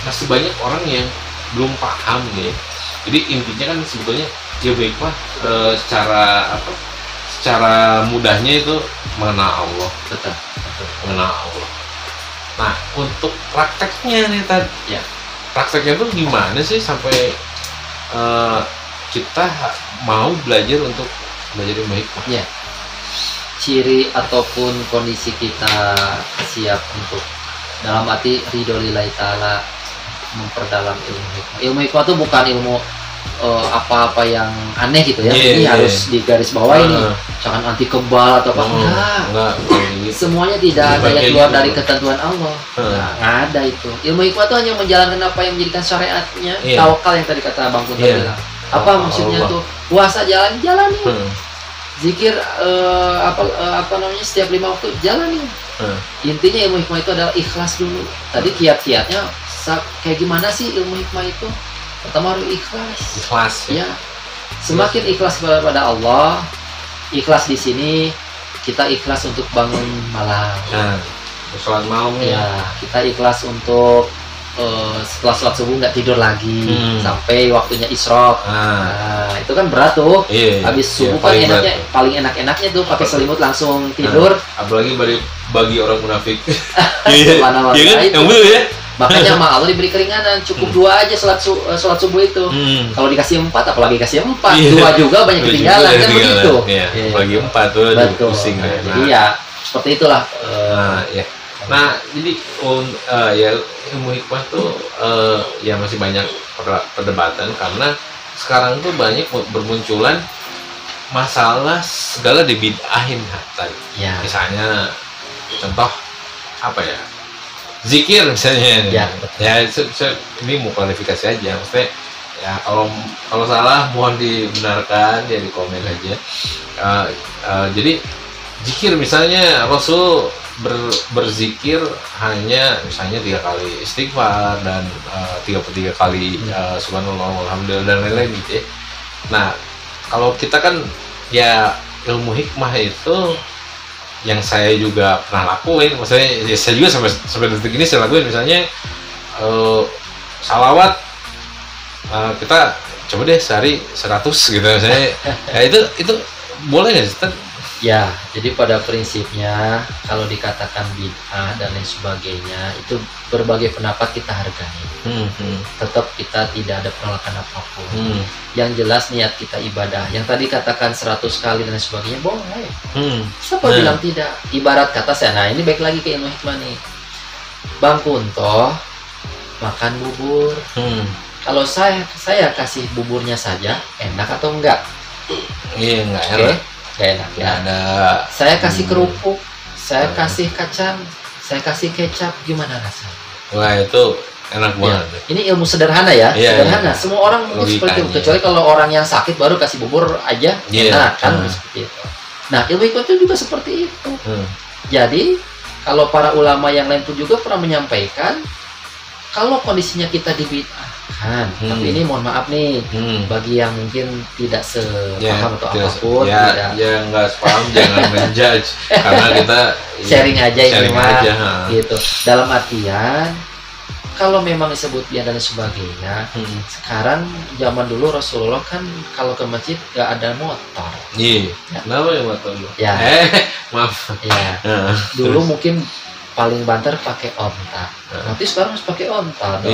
masih banyak orang yang belum paham nih. Jadi intinya kan sebetulnya ilmu hikmah secara mudahnya itu mengenal Allah. Betul. Mengenal Allah. Nah, untuk prakteknya nih tadi, prakteknya tuh gimana sih sampai kita mau belajar ilmu hikmah? Ciri ataupun kondisi kita siap untuk dalam arti ridho lillahi ta'ala memperdalam ilmu hikmah. Ilmu hikmah itu bukan ilmu apa-apa yang aneh gitu ya. Ini harus digaris bawahi nih. Jangan anti kebal atau apa enggak. Semuanya tidak ada yang keluar dari ketentuan Allah. Nggak ada itu. Ilmu hikmah itu hanya menjalankan apa yang menjadikan syariatnya. Tawakal yang tadi kata Bang Kunto bilang. Apa maksudnya tuh? Puasa jalani. Zikir setiap 5 waktu jalani. Intinya ilmu hikmah itu adalah ikhlas dulu. Tadi kiat-kiatnya kayak gimana sih ilmu hikmah itu? Pertama harus ikhlas. Ya. Semakin ikhlas kepada Allah, ikhlas di sini kita ikhlas untuk bangun malam. Sholat malam kita ikhlas untuk setelah sholat subuh nggak tidur lagi sampai waktunya isyraq. Itu kan berat tuh. Habis subuh kan paling enak-enaknya tuh pakai selimut langsung tidur. Apalagi bagi orang munafik. Makanya sama Allah diberi keringanan, cukup 2 aja sholat subuh itu. Kalau dikasih 4, apalagi kasih 4, 2 juga banyak ketinggalan kan begitu. Apalagi 4 tuh pusing. Jadi seperti itulah. Nah, jadi ya ilmu hikmah tuh ya masih banyak perdebatan karena sekarang tuh banyak bermunculan masalah segala dibid'ahin tadi. Ya. Misalnya contoh apa ya? Zikir misalnya. Ya, Ya ini mau klarifikasi aja. Maksudnya ya kalau salah mohon dibenarkan ya di komen aja. Jadi zikir misalnya Rasul berzikir hanya misalnya 3 kali istighfar dan 33 kali subhanallah alhamdulillah dan lain-lain gitu ya. Nah, kalau kita kan ya ilmu hikmah itu yang saya juga pernah lakuin, maksudnya ya saya juga sampai detik ini saya lakuin, misalnya salawat kita coba deh sehari 100 gitu misalnya. Ya itu boleh nggak sih? Ya, jadi pada prinsipnya kalau dikatakan bid'ah dan lain sebagainya itu berbagai pendapat kita hargai. Tetap kita tidak ada penolakan apapun. Yang jelas niat kita ibadah. Yang tadi katakan 100 kali dan lain sebagainya boleh. Siapa bilang tidak? Ibarat kata saya, nah ini baik lagi ke ilmu hikmah nih. Bang Kunto makan bubur. Kalau saya kasih buburnya saja, enak atau enggak? Iya, enggak enak. Gak enak ya. Ada. Saya kasih kerupuk, saya kasih kacang, saya kasih kecap, gimana rasanya? Wah, itu enak banget. Ya. Ini ilmu sederhana ya, sederhana. Semua orang mungkin seperti itu. Kecuali kalau orang yang sakit baru kasih bubur aja, enak kan seperti itu. Nah, ilmu hikmah itu juga seperti itu. Jadi, kalau para ulama yang lain pun juga pernah menyampaikan, kalau kondisinya kita dibid'ahkan, tapi ini mohon maaf nih, bagi yang mungkin tidak sepaham atau apapun, ya nggak sepaham jangan menjudge, karena kita sharing aja ini mah, gitu. Dalam artian, kalau memang disebut biar dan sebagainya, sekarang zaman dulu Rasulullah kan kalau ke masjid nggak ada motor. Iya. Kenapa ya motor? Ya. Maaf. Ya. Dulu mungkin paling banter pakai onta. Nanti sekarang harus pakai onta dong.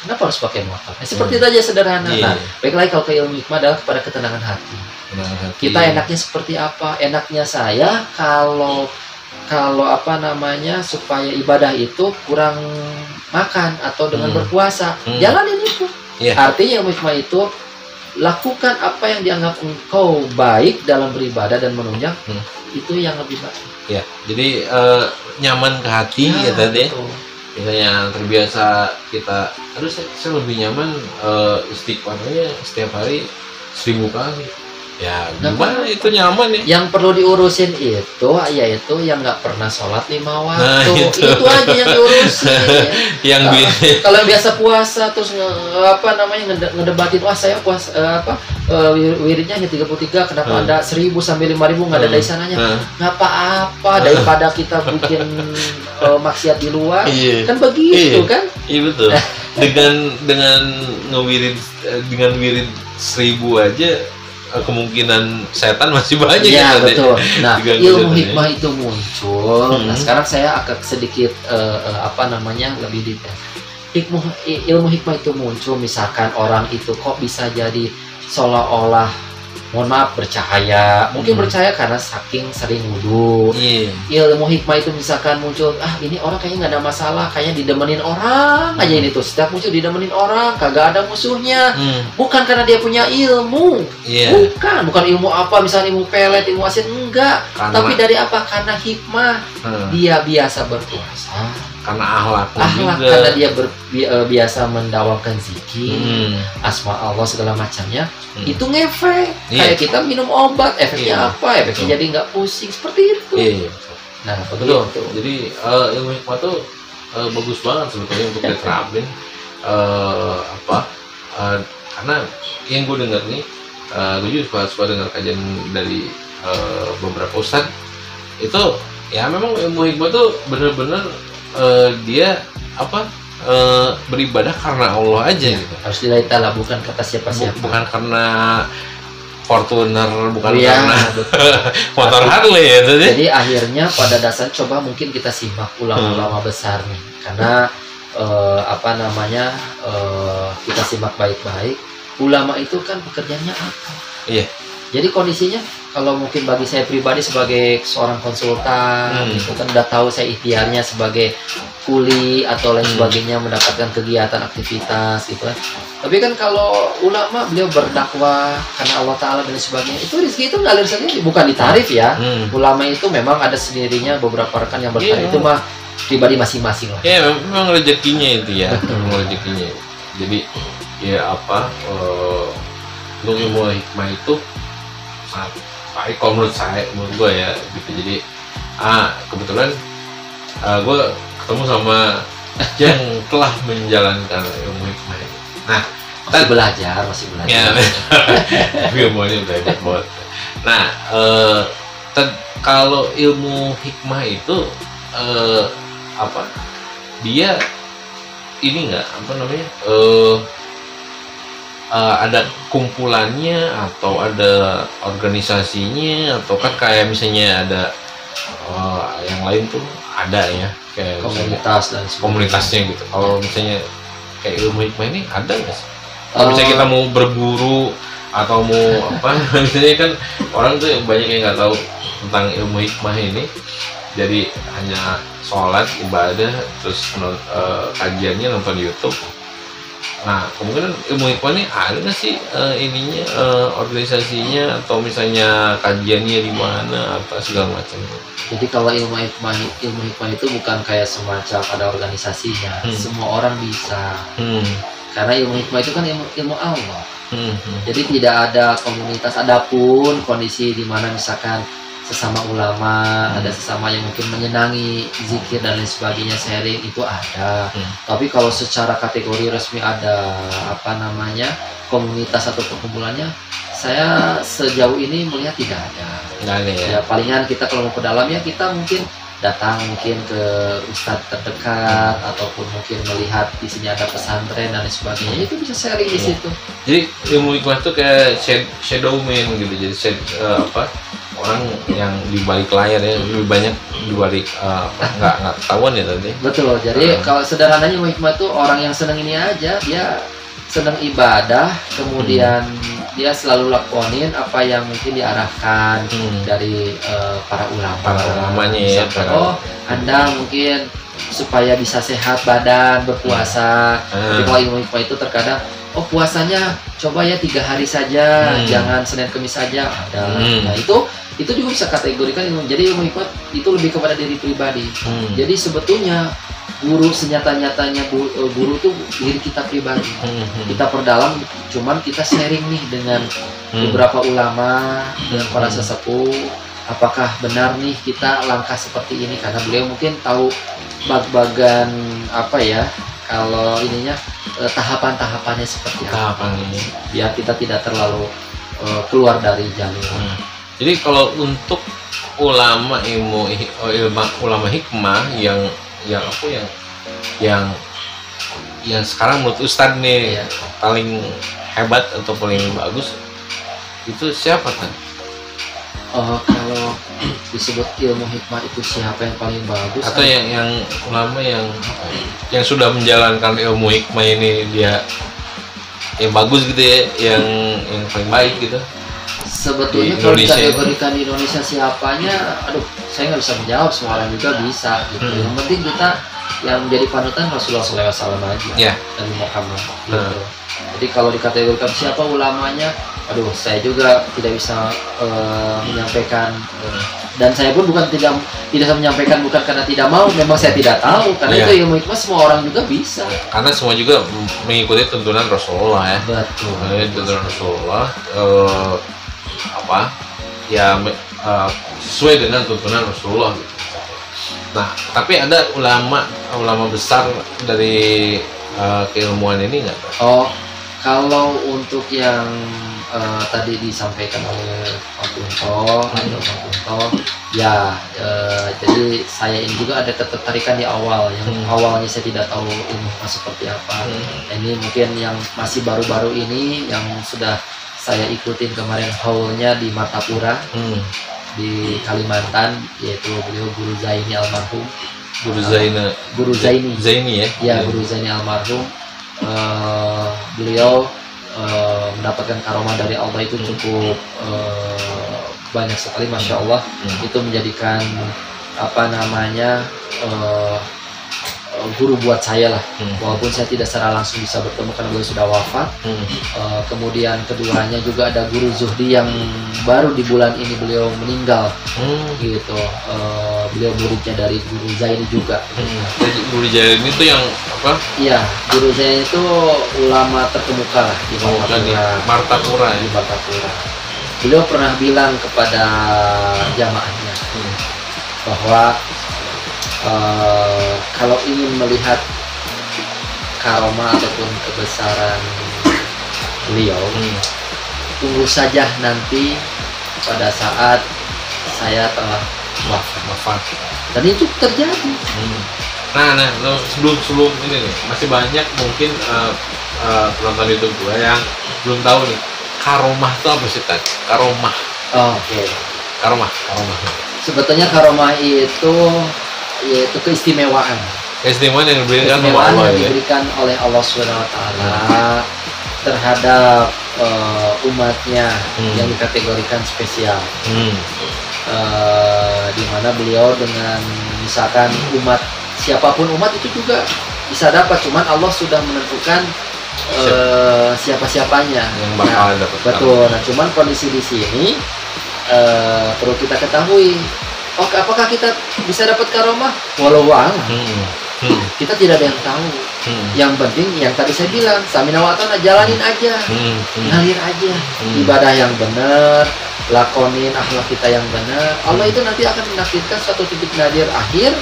Kenapa harus pakai motor? Seperti itu aja sederhana. Nah, baik lagi kalau ke ilmu hikmah adalah kepada ketenangan hati. Kita enaknya seperti apa? Enaknya saya kalau apa namanya supaya ibadah itu kurang makan atau dengan berpuasa, jalanin itu. Artinya ilmu hikmah itu lakukan apa yang dianggap engkau baik dalam beribadah dan menunjang, itu yang lebih baik. Ya, jadi nyaman ke hati ya tadi. Misalnya terbiasa kita, aduh saya lebih nyaman istighfarnya setiap hari 1000 kali. Ya, gimana itu nyaman ya? Yang perlu diurusin itu yaitu yang nggak pernah sholat 5 waktu. Nah, itu aja yang diurusin. Yang kalau biasa puasa terus ngedebatin, wah saya puasa wiridnya hanya 33, kenapa ada 1000 sampai 5000 nggak ada dari sananya? Nggak apa-apa daripada kita bikin maksiat di luar. Kan begitu kan? Iya betul. dengan ngewirid dengan wirid 1000 aja kemungkinan setan masih banyak ya, betul. Nah, ilmu hikmah itu muncul. Nah, sekarang saya agak sedikit lebih detail. Ilmu hikmah itu muncul misalkan orang itu kok bisa jadi seolah-olah mohon maaf bercahaya, mungkin bercahaya karena saking sering wudhu. Ilmu hikmah itu misalkan muncul, ini orang kayaknya nggak ada masalah, kayaknya didemenin orang aja ini tuh, setiap muncul didemenin orang, kagak ada musuhnya. Bukan karena dia punya ilmu, bukan ilmu apa, misalnya ilmu pelet, ilmu asin, enggak. Tapi dari apa? Karena hikmah. Dia biasa berpuasa, karena akhlak juga. Karena dia biasa mendawamkan zikir, asma Allah segala macamnya. Itu ngefek. Kayak kita minum obat, efeknya apa? Efeknya jadi nggak pusing, seperti itu. Nah, betul. Jadi ilmu hikmah tuh bagus banget sebetulnya untuk diterapin. Karena yang gue dengar nih, gue juga suka dengar kajian dari beberapa ustadz itu, ya memang ilmu hikmah tuh bener-bener dia beribadah karena Allah aja gitu. Harus lillahi ta'ala, bukan kata siapa-siapa. Bukan karena Fortuner, bukan karena motor Harley ya. Jadi akhirnya pada dasar coba mungkin kita simak ulama-ulama besar nih, karena kita simak baik-baik. Ulama itu kan pekerjaannya apa? Jadi kondisinya kalau mungkin bagi saya pribadi sebagai seorang konsultan itu kan udah tahu saya ikhtiarnya sebagai kuli atau lain sebagainya mendapatkan kegiatan aktivitas gitu kan. Tapi kan kalau ulama beliau berdakwah karena Allah Ta'ala dan sebagainya, itu rezeki itu ngalir sendiri, bukan ditarif ya. Ulama itu memang ada sendirinya, beberapa rekan yang bertarif itu mah pribadi masing-masing lah. Ya memang rezekinya itu ya, memang rezekinya. Jadi ya apa untuk ilmu hikmah itu sangat baik kalau menurut gue ya gitu. Jadi kebetulan gue ketemu sama yang telah menjalankan ilmu hikmah ini. Nah, masih belajar ya, tapi ilmunya udah hebat banget. Nah, kalau ilmu hikmah itu apa dia ini nggak apa namanya ada kumpulannya atau ada organisasinya, atau kan kayak misalnya ada yang lain tuh ada ya kayak komunitas dan komunitasnya gitu. Kalau misalnya kayak ilmu hikmah ini ada nggak sih? Kalau misalnya kita mau berburu atau mau apa, misalnya kan orang tuh banyak yang nggak tahu tentang ilmu hikmah ini, jadi hanya sholat ibadah terus kajiannya nonton YouTube. Nah, kemungkinan ilmu hikmah ini ada nggak sih ininya organisasinya atau misalnya kajiannya di mana apa segala macam? Jadi kalau ilmu hikmah itu bukan kayak semacam ada organisasinya, semua orang bisa. Karena ilmu hikmah itu kan ilmu Allah. Jadi tidak ada komunitas, adapun kondisi di mana misalkan sesama ulama, ada sesama yang mungkin menyenangi zikir dan lain sebagainya, sharing itu ada. Tapi kalau secara kategori resmi ada apa namanya komunitas atau perkumpulannya, saya sejauh ini melihat tidak ada. Nggak ada ya. Ya palingan kita kalau mau ke dalam ya kita mungkin datang mungkin ke ustadz terdekat ataupun mungkin melihat di sini ada pesantren dan lain sebagainya, itu bisa sharing di situ. Jadi ilmu hikmah itu kayak shadow man gitu, jadi apa orang yang di balik layar ya, lebih banyak di balik nggak ketahuan ya tadi. Betul. Jadi kalau sederhananya ilmu hikmah itu orang yang senang ini aja, dia senang ibadah, kemudian dia selalu lakonin apa yang mungkin diarahkan dari para ulamanya ya. Oh, Anda mungkin supaya bisa sehat badan berpuasa. Jadi kalau ilmu hikmah itu terkadang puasanya coba ya 3 hari saja, jangan Senin Kemis saja ada. Nah itu juga bisa kategorikan ilmu. Jadi ilmu hikmah itu lebih kepada diri pribadi. Jadi sebetulnya guru senyata-nyatanya guru tuh diri kita pribadi. Kita perdalam, cuman kita sharing nih dengan beberapa ulama, dengan para sesepuh, apakah benar nih kita langkah seperti ini, karena beliau mungkin tahu bag-bagan apa ya, kalau ininya tahapan-tahapannya seperti apa, biar kita tidak terlalu keluar dari jalur. Jadi kalau untuk ulama ulama hikmah yang sekarang menurut Ustadz nih paling hebat atau paling bagus itu siapa kan? Kalau disebut ilmu hikmah itu siapa yang paling bagus? Atau yang ulama yang sudah menjalankan ilmu hikmah ini dia yang bagus gitu ya, yang paling baik gitu. Sebetulnya kalau dikategorikan di Indonesia siapanya, aduh saya nggak bisa menjawab, semua orang juga bisa gitu. Yang penting kita yang menjadi panutan Rasulullah SAW aja, Nabi Muhammad gitu. Jadi kalau dikategorikan siapa ulamanya, aduh saya juga tidak bisa menyampaikan, dan saya pun tidak bisa menyampaikan bukan karena tidak mau, memang saya tidak tahu, karena itu ilmu hikmah semua orang juga bisa. Karena semua juga mengikuti tuntunan Rasulullah ya. Betul. Tuntunan Rasulullah sesuai dengan tuntunan Rasulullah gitu. Nah, tapi ada ulama besar dari keilmuan ini nggak? Kalau untuk yang tadi disampaikan oleh Pak Kunto, jadi saya ini juga ada ketertarikan di awal, yang awalnya saya tidak tahu ilmu seperti apa. Ini mungkin yang masih baru-baru ini yang sudah saya ikutin kemarin haulnya di Martapura di Kalimantan, yaitu beliau Guru Zaini almarhum. Guru Zaini ya? Ya, Guru Zaini almarhum. Beliau mendapatkan karomah dari Allah itu cukup banyak sekali, masya Allah. Itu menjadikan apa namanya guru buat saya lah, walaupun saya tidak secara langsung bisa bertemu karena beliau sudah wafat. Kemudian keduanya juga ada guru Zuhdi yang baru di bulan ini beliau meninggal, gitu. Beliau muridnya dari guru Zaini juga. Jadi guru Zaini itu yang apa? Iya, guru Zaini itu ulama terkemuka lah di Martapura. Di Martapura. Beliau pernah bilang kepada jamaahnya bahwa kalau ingin melihat karomah ataupun kebesaran beliau, tunggu saja nanti pada saat saya telah wafat. Dan itu terjadi. Nah, sebelum ini nih, masih banyak mungkin penonton YouTube gue yang belum tahu nih, karomah itu apa sih, Tan? Karomah. Oke. Karomah. Sebetulnya karomah itu yaitu keistimewaan. Keistimewaan yang diberikan oleh Allah SWT terhadap umatnya yang dikategorikan spesial. Di mana beliau dengan misalkan umat, siapapun umat itu juga bisa dapat, cuman Allah sudah menentukan siapa-siapanya yang bakal dapat. Betul. Nah, cuman kondisi di sini perlu kita ketahui, apakah kita bisa dapat karomah? Walau a'lam. Kita tidak ada yang tahu. Yang penting yang tadi saya bilang, samina wa ta'ana, jalanin aja, ngalir aja, ibadah yang benar, lakonin akhlak kita yang benar. Allah itu nanti akan menakdirkan suatu titik nadir akhir,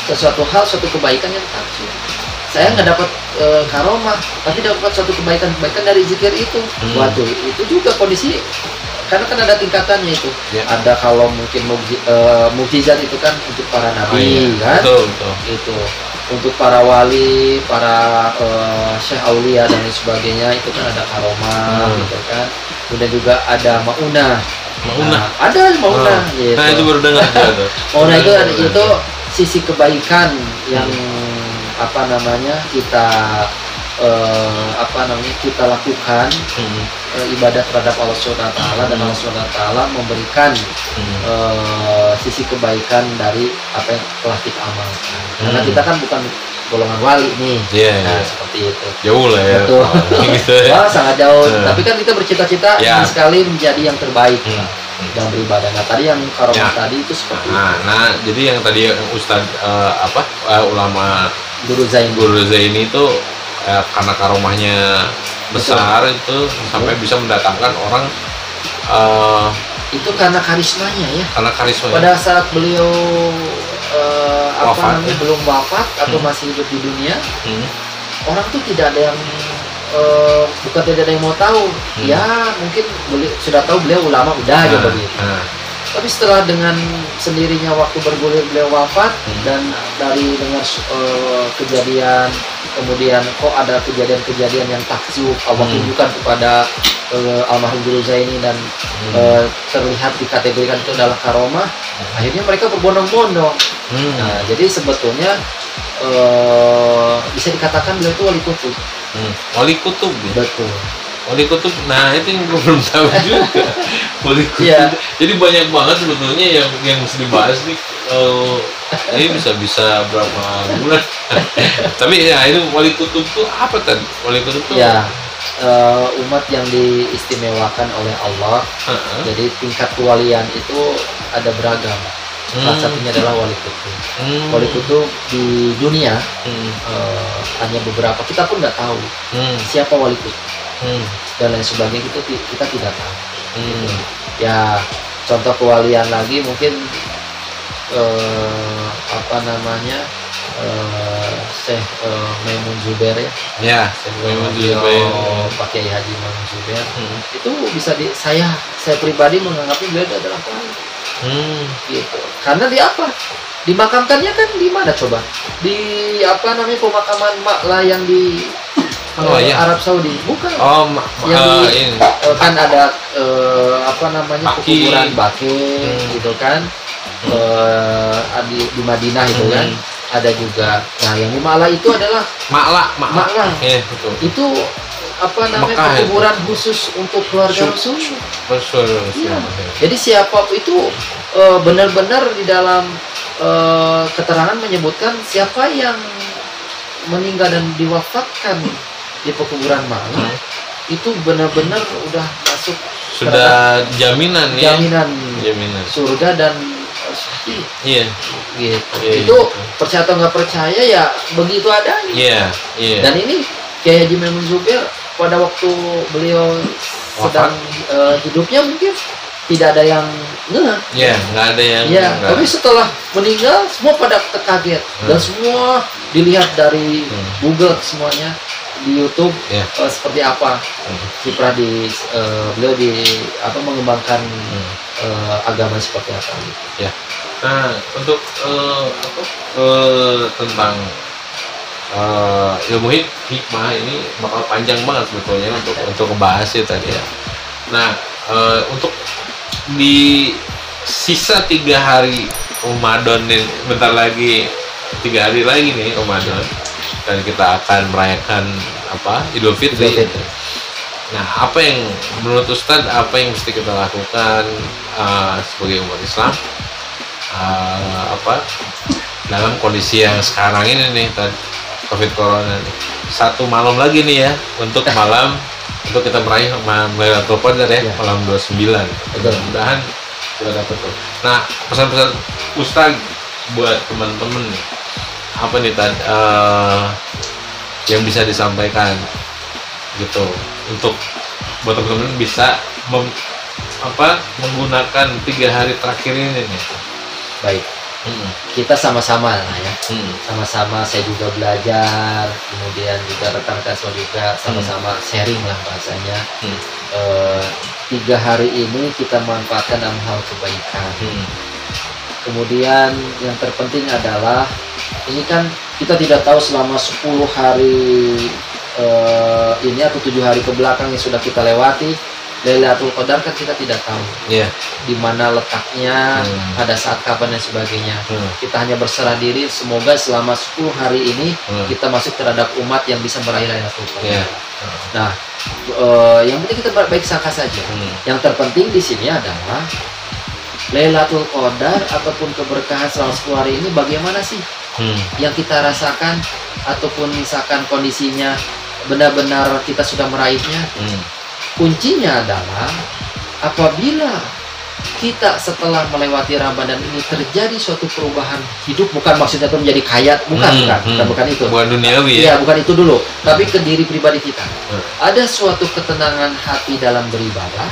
sesuatu hal, suatu kebaikan yang taksir. Saya nggak dapat karomah, tapi dapat suatu kebaikan dari zikir itu. Waduh, itu juga kondisi. Karena kan ada tingkatannya itu. Ada kalau mungkin mukjizat itu kan untuk para nabi, kan? Betul. Itu untuk para wali, para syekh aulia dan lain sebagainya, itu kan ada karomah, gitu kan. Kemudian juga ada maunah. Ada maunah. Gitu. Nah, itu baru dengar tuh. Maunah itu sisi kebaikan yang apa namanya kita kita lakukan ibadah terhadap Allah SWT, dan Allah SWT memberikan sisi kebaikan dari apa yang telah kita amalkan. Karena kita kan bukan golongan wali nih, seperti itu. Jauh lah ya. Betul. Gitu ya. Wah, sangat jauh. Tapi kan kita bercita-cita ingin sekali menjadi yang terbaik dalam beribadah. Nah, tadi yang karomah tadi itu seperti itu. Nah, jadi yang tadi Ustadz ulama Guru Zaini itu karena karomahnya besar, itu sampai bisa mendatangkan orang itu karena karismanya ya. Karena karismanya. Pada saat beliau belum wafat atau masih hidup di dunia, orang tuh tidak ada yang bukan tidak ada yang mau tahu. Ya mungkin sudah tahu beliau ulama udah gitu. Tapi setelah dengan sendirinya waktu bergulir beliau wafat, dan dari dengar kejadian, kemudian kok ada kejadian-kejadian yang takjub Allah tunjukkan kepada almarhum Guru Zaini, dan terlihat dikategorikan itu adalah karomah. Akhirnya mereka berbondong-bondong. Nah, jadi sebetulnya bisa dikatakan beliau itu wali kutub. Wali kutub ya? Betul. Wali kutub, nah itu yang gue belum tahu juga. Wali kutub. Jadi banyak banget sebetulnya yang mesti dibahas nih. Ini bisa berapa bulan. Tapi ya itu wali kutub tuh apa tadi? Wali kutub tuh umat yang diistimewakan oleh Allah. Jadi tingkat kewalian itu ada beragam. Salah satunya adalah wali kutub. Wali kutub di dunia hanya beberapa. Kita pun nggak tahu siapa wali kutub dan lain sebagainya, itu kita tidak tahu. Ya contoh kewalian lagi mungkin Syekh Maimun Zubair ya. Syekh Maimun Zubair, Pak Kiai Haji Maimun Zubair. Itu bisa saya pribadi menganggapnya beliau adalah wali. Gitu. Karena di apa? Dimakamkannya kan di mana coba? Di pemakaman Makla yang di Arab Saudi, bukan? Yang kan ada kuburan Baqi gitu kan, di Madinah itu kan ada juga. Nah, yang di Makla itu adalah Makla. Itu apa namanya Mekah kuburan khusus untuk keluarga Rasul. Iya. Jadi siapa itu benar-benar di dalam keterangan menyebutkan siapa yang meninggal dan diwafatkan di pekuburan malam itu benar-benar udah masuk Sudah jaminan ya. jaminan surga dan syahid. Iya. Gitu. Iya, Itu iya. percaya atau nggak percaya ya begitu adanya. Iya, iya. Dan ini Kiai Haji Maimun Zubair pada waktu beliau sedang hidupnya mungkin tidak ada yang ngeh. Iya, nggak ada yang Ya, tapi setelah meninggal semua pada terkaget dan semua dilihat dari Google semuanya di YouTube seperti apa kiprah di beliau di apa mengembangkan agama seperti apa gitu. Ya. Nah, untuk tentang ilmu hikmah ini bakal panjang banget sebetulnya untuk membahas ya tadi ya. Nah, untuk di sisa 3 hari Ramadan nih, bentar lagi 3 hari lagi nih Ramadan, dan kita akan merayakan apa Idul Fitri. Nah, apa yang menurut Ustadz apa yang mesti kita lakukan sebagai umat Islam apa dalam kondisi yang sekarang ini nih COVID Corona nih. 1 malam lagi nih ya untuk malam untuk kita meraih Lailatul Qadar ya, malam 29. Mudah-mudahan kita dapat tuh. Nah, pesan-pesan Ustadz buat teman-teman nih, apa nih yang bisa disampaikan gitu untuk buat teman-teman bisa menggunakan 3 hari terakhir ini nih. Baik. Kita sama-sama lah ya. Sama-sama saya juga belajar, kemudian juga rekan-rekan semua juga sama-sama sharing lah bahasanya. 3 hari ini kita manfaatkan dalam hal kebaikan. Kemudian yang terpenting adalah ini kan kita tidak tahu selama 10 hari ini atau 7 hari ke belakang yang sudah kita lewati Lailatul Qadar kan kita tidak tahu di mana letaknya, pada saat kapan dan sebagainya. Kita hanya berserah diri semoga selama 10 hari ini kita masuk terhadap umat yang bisa meraih Lailatul Qadar. Nah, yang penting kita baik sangka saja. Yang terpenting di sini adalah Lailatul Qadar ataupun keberkahan selama 10 hari ini bagaimana sih yang kita rasakan, ataupun misalkan kondisinya benar-benar kita sudah meraihnya. Kuncinya adalah apabila kita setelah melewati Ramadan ini terjadi suatu perubahan hidup, bukan maksudnya itu menjadi kaya, bukan itu. Bukan duniawi ya. Bukan itu dulu, tapi ke diri pribadi kita. Ada suatu ketenangan hati dalam beribadah,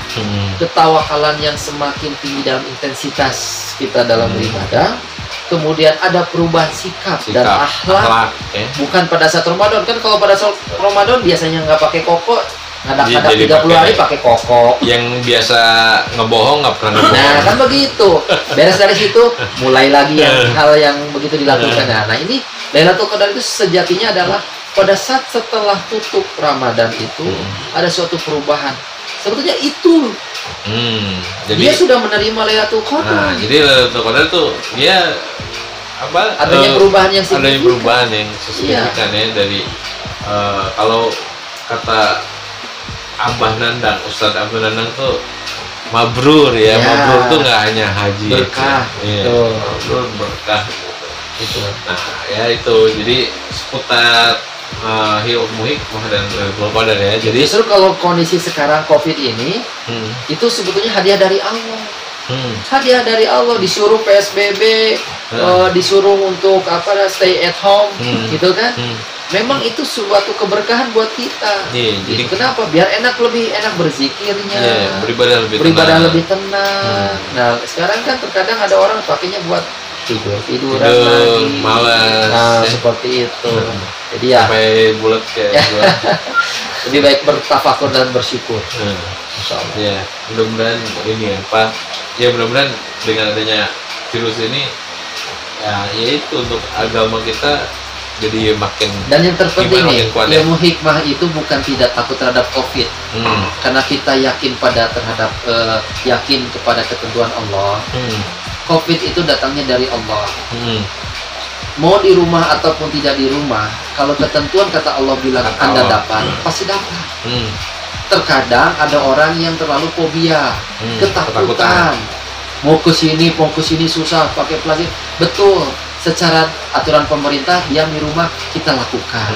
ketawakalan yang semakin tinggi dalam intensitas kita dalam beribadah. Kemudian ada perubahan sikap dan akhlak. Bukan pada saat Ramadan, kan kalau pada saat Ramadan biasanya nggak pakai koko, kadang-kadang 30 hari pakai koko. Yang biasa ngebohong nggak pernah ngebohong. Nah, kan begitu. Beres dari situ mulai lagi yang hal yang begitu dilakukan. Nah, ini Lailatul Qadar itu sejatinya adalah pada saat setelah tutup Ramadan itu ada suatu perubahan. Sebetulnya itu jadi dia sudah menerima Lailatul Qadar. Nah, jadi Lailatul Qadar itu dia adanya perubahan yang signifikan. Adanya perubahan yang signifikan ya dari kalau kata Abah Nandang, Ustadz Abah Nandang tuh mabrur ya. Mabrur tuh nggak hanya haji, berkah, mabrur berkah gitu. Nah ya itu jadi seputar ilmu hikmah dan Lailatul Qadar ya. Jadi justru kalau kondisi sekarang COVID ini itu sebetulnya hadiah dari Allah. Hadiah dari Allah, disuruh PSBB, disuruh untuk stay at home, gitu kan? Memang itu suatu keberkahan buat kita. Jadi kenapa? Biar lebih enak berzikirnya, beribadah lebih tenang. Nah, sekarang kan terkadang ada orang pakainya buat tiduran lagi, malas. Nah, seperti itu. Jadi ya sampai bulat kayak lebih baik bertafakur dan bersyukur. Ya, mudah-mudahan ini mudah-mudahan dengan adanya virus ini ya itu untuk agama kita jadi makin, dan yang terpenting nih, ilmu hikmah itu bukan tidak takut terhadap COVID, karena kita yakin yakin kepada ketentuan Allah. COVID itu datangnya dari Allah. mau di rumah ataupun tidak di rumah, kalau ketentuan kata Allah bilang Anda dapat, pasti dapat. Terkadang ada orang yang terlalu fobia, ketakutan. Mau ke sini susah pakai plastik. Betul, secara aturan pemerintah diam di rumah kita lakukan.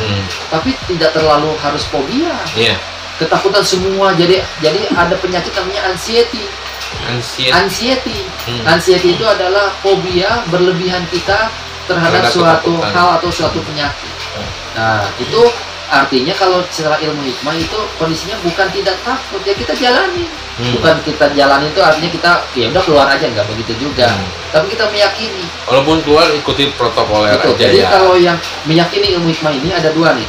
Tapi tidak terlalu harus fobia. Ketakutan semua, jadi ada penyakit namanya anxiety. Anxiety itu adalah fobia berlebihan kita terhadap suatu hal atau suatu penyakit. Nah, itu artinya kalau secara ilmu hikmah itu kondisinya bukan tidak takut, ya kita jalani. Bukan kita jalani itu artinya kita ya udah keluar aja, nggak begitu juga. Tapi kita meyakini. Walaupun keluar ikuti protokol aja. Jadi kalau yang meyakini ilmu hikmah ini ada dua nih.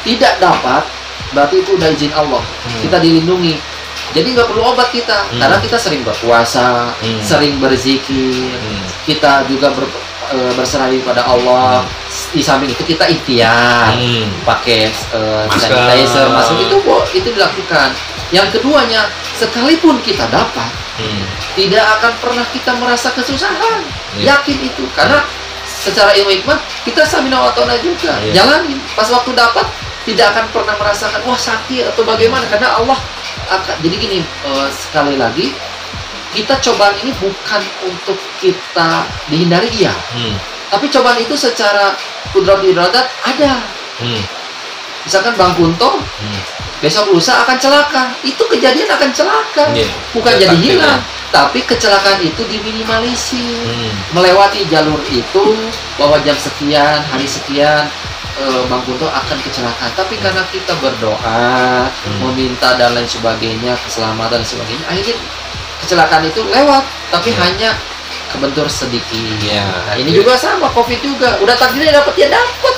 Tidak dapat berarti itu udah izin Allah. Kita dilindungi. Jadi nggak perlu obat kita, karena kita sering berpuasa, sering berzikir, kita juga berserah pada Allah. Di samping itu kita ikhtiar, pakai sanitizer, masker itu dilakukan. Yang keduanya, sekalipun kita dapat, tidak akan pernah kita merasa kesusahan. Yakin itu, karena secara ilmu hikmah kita samina wa ta'ala juga. Jalanin, pas waktu dapat tidak akan pernah merasakan wah sakit atau bagaimana, karena Allah akan. Jadi gini, sekali lagi, kita cobaan ini bukan untuk kita dihindari, iya. Tapi cobaan itu secara kudrat iradat ada. Misalkan Bang Kunto besok lusa akan celaka, itu kejadian akan celaka, bukan jadi hilang, tapi kecelakaan itu diminimalisir. Melewati jalur itu bahwa jam sekian, hari sekian Bang Kunto akan kecelakaan, tapi karena kita berdoa, meminta dan lain sebagainya, keselamatan dan sebagainya, akhirnya kecelakaan itu lewat, tapi hanya kebentur sedikit. Nah, ini juga sama, COVID juga, udah takdirnya dapat ya dapat.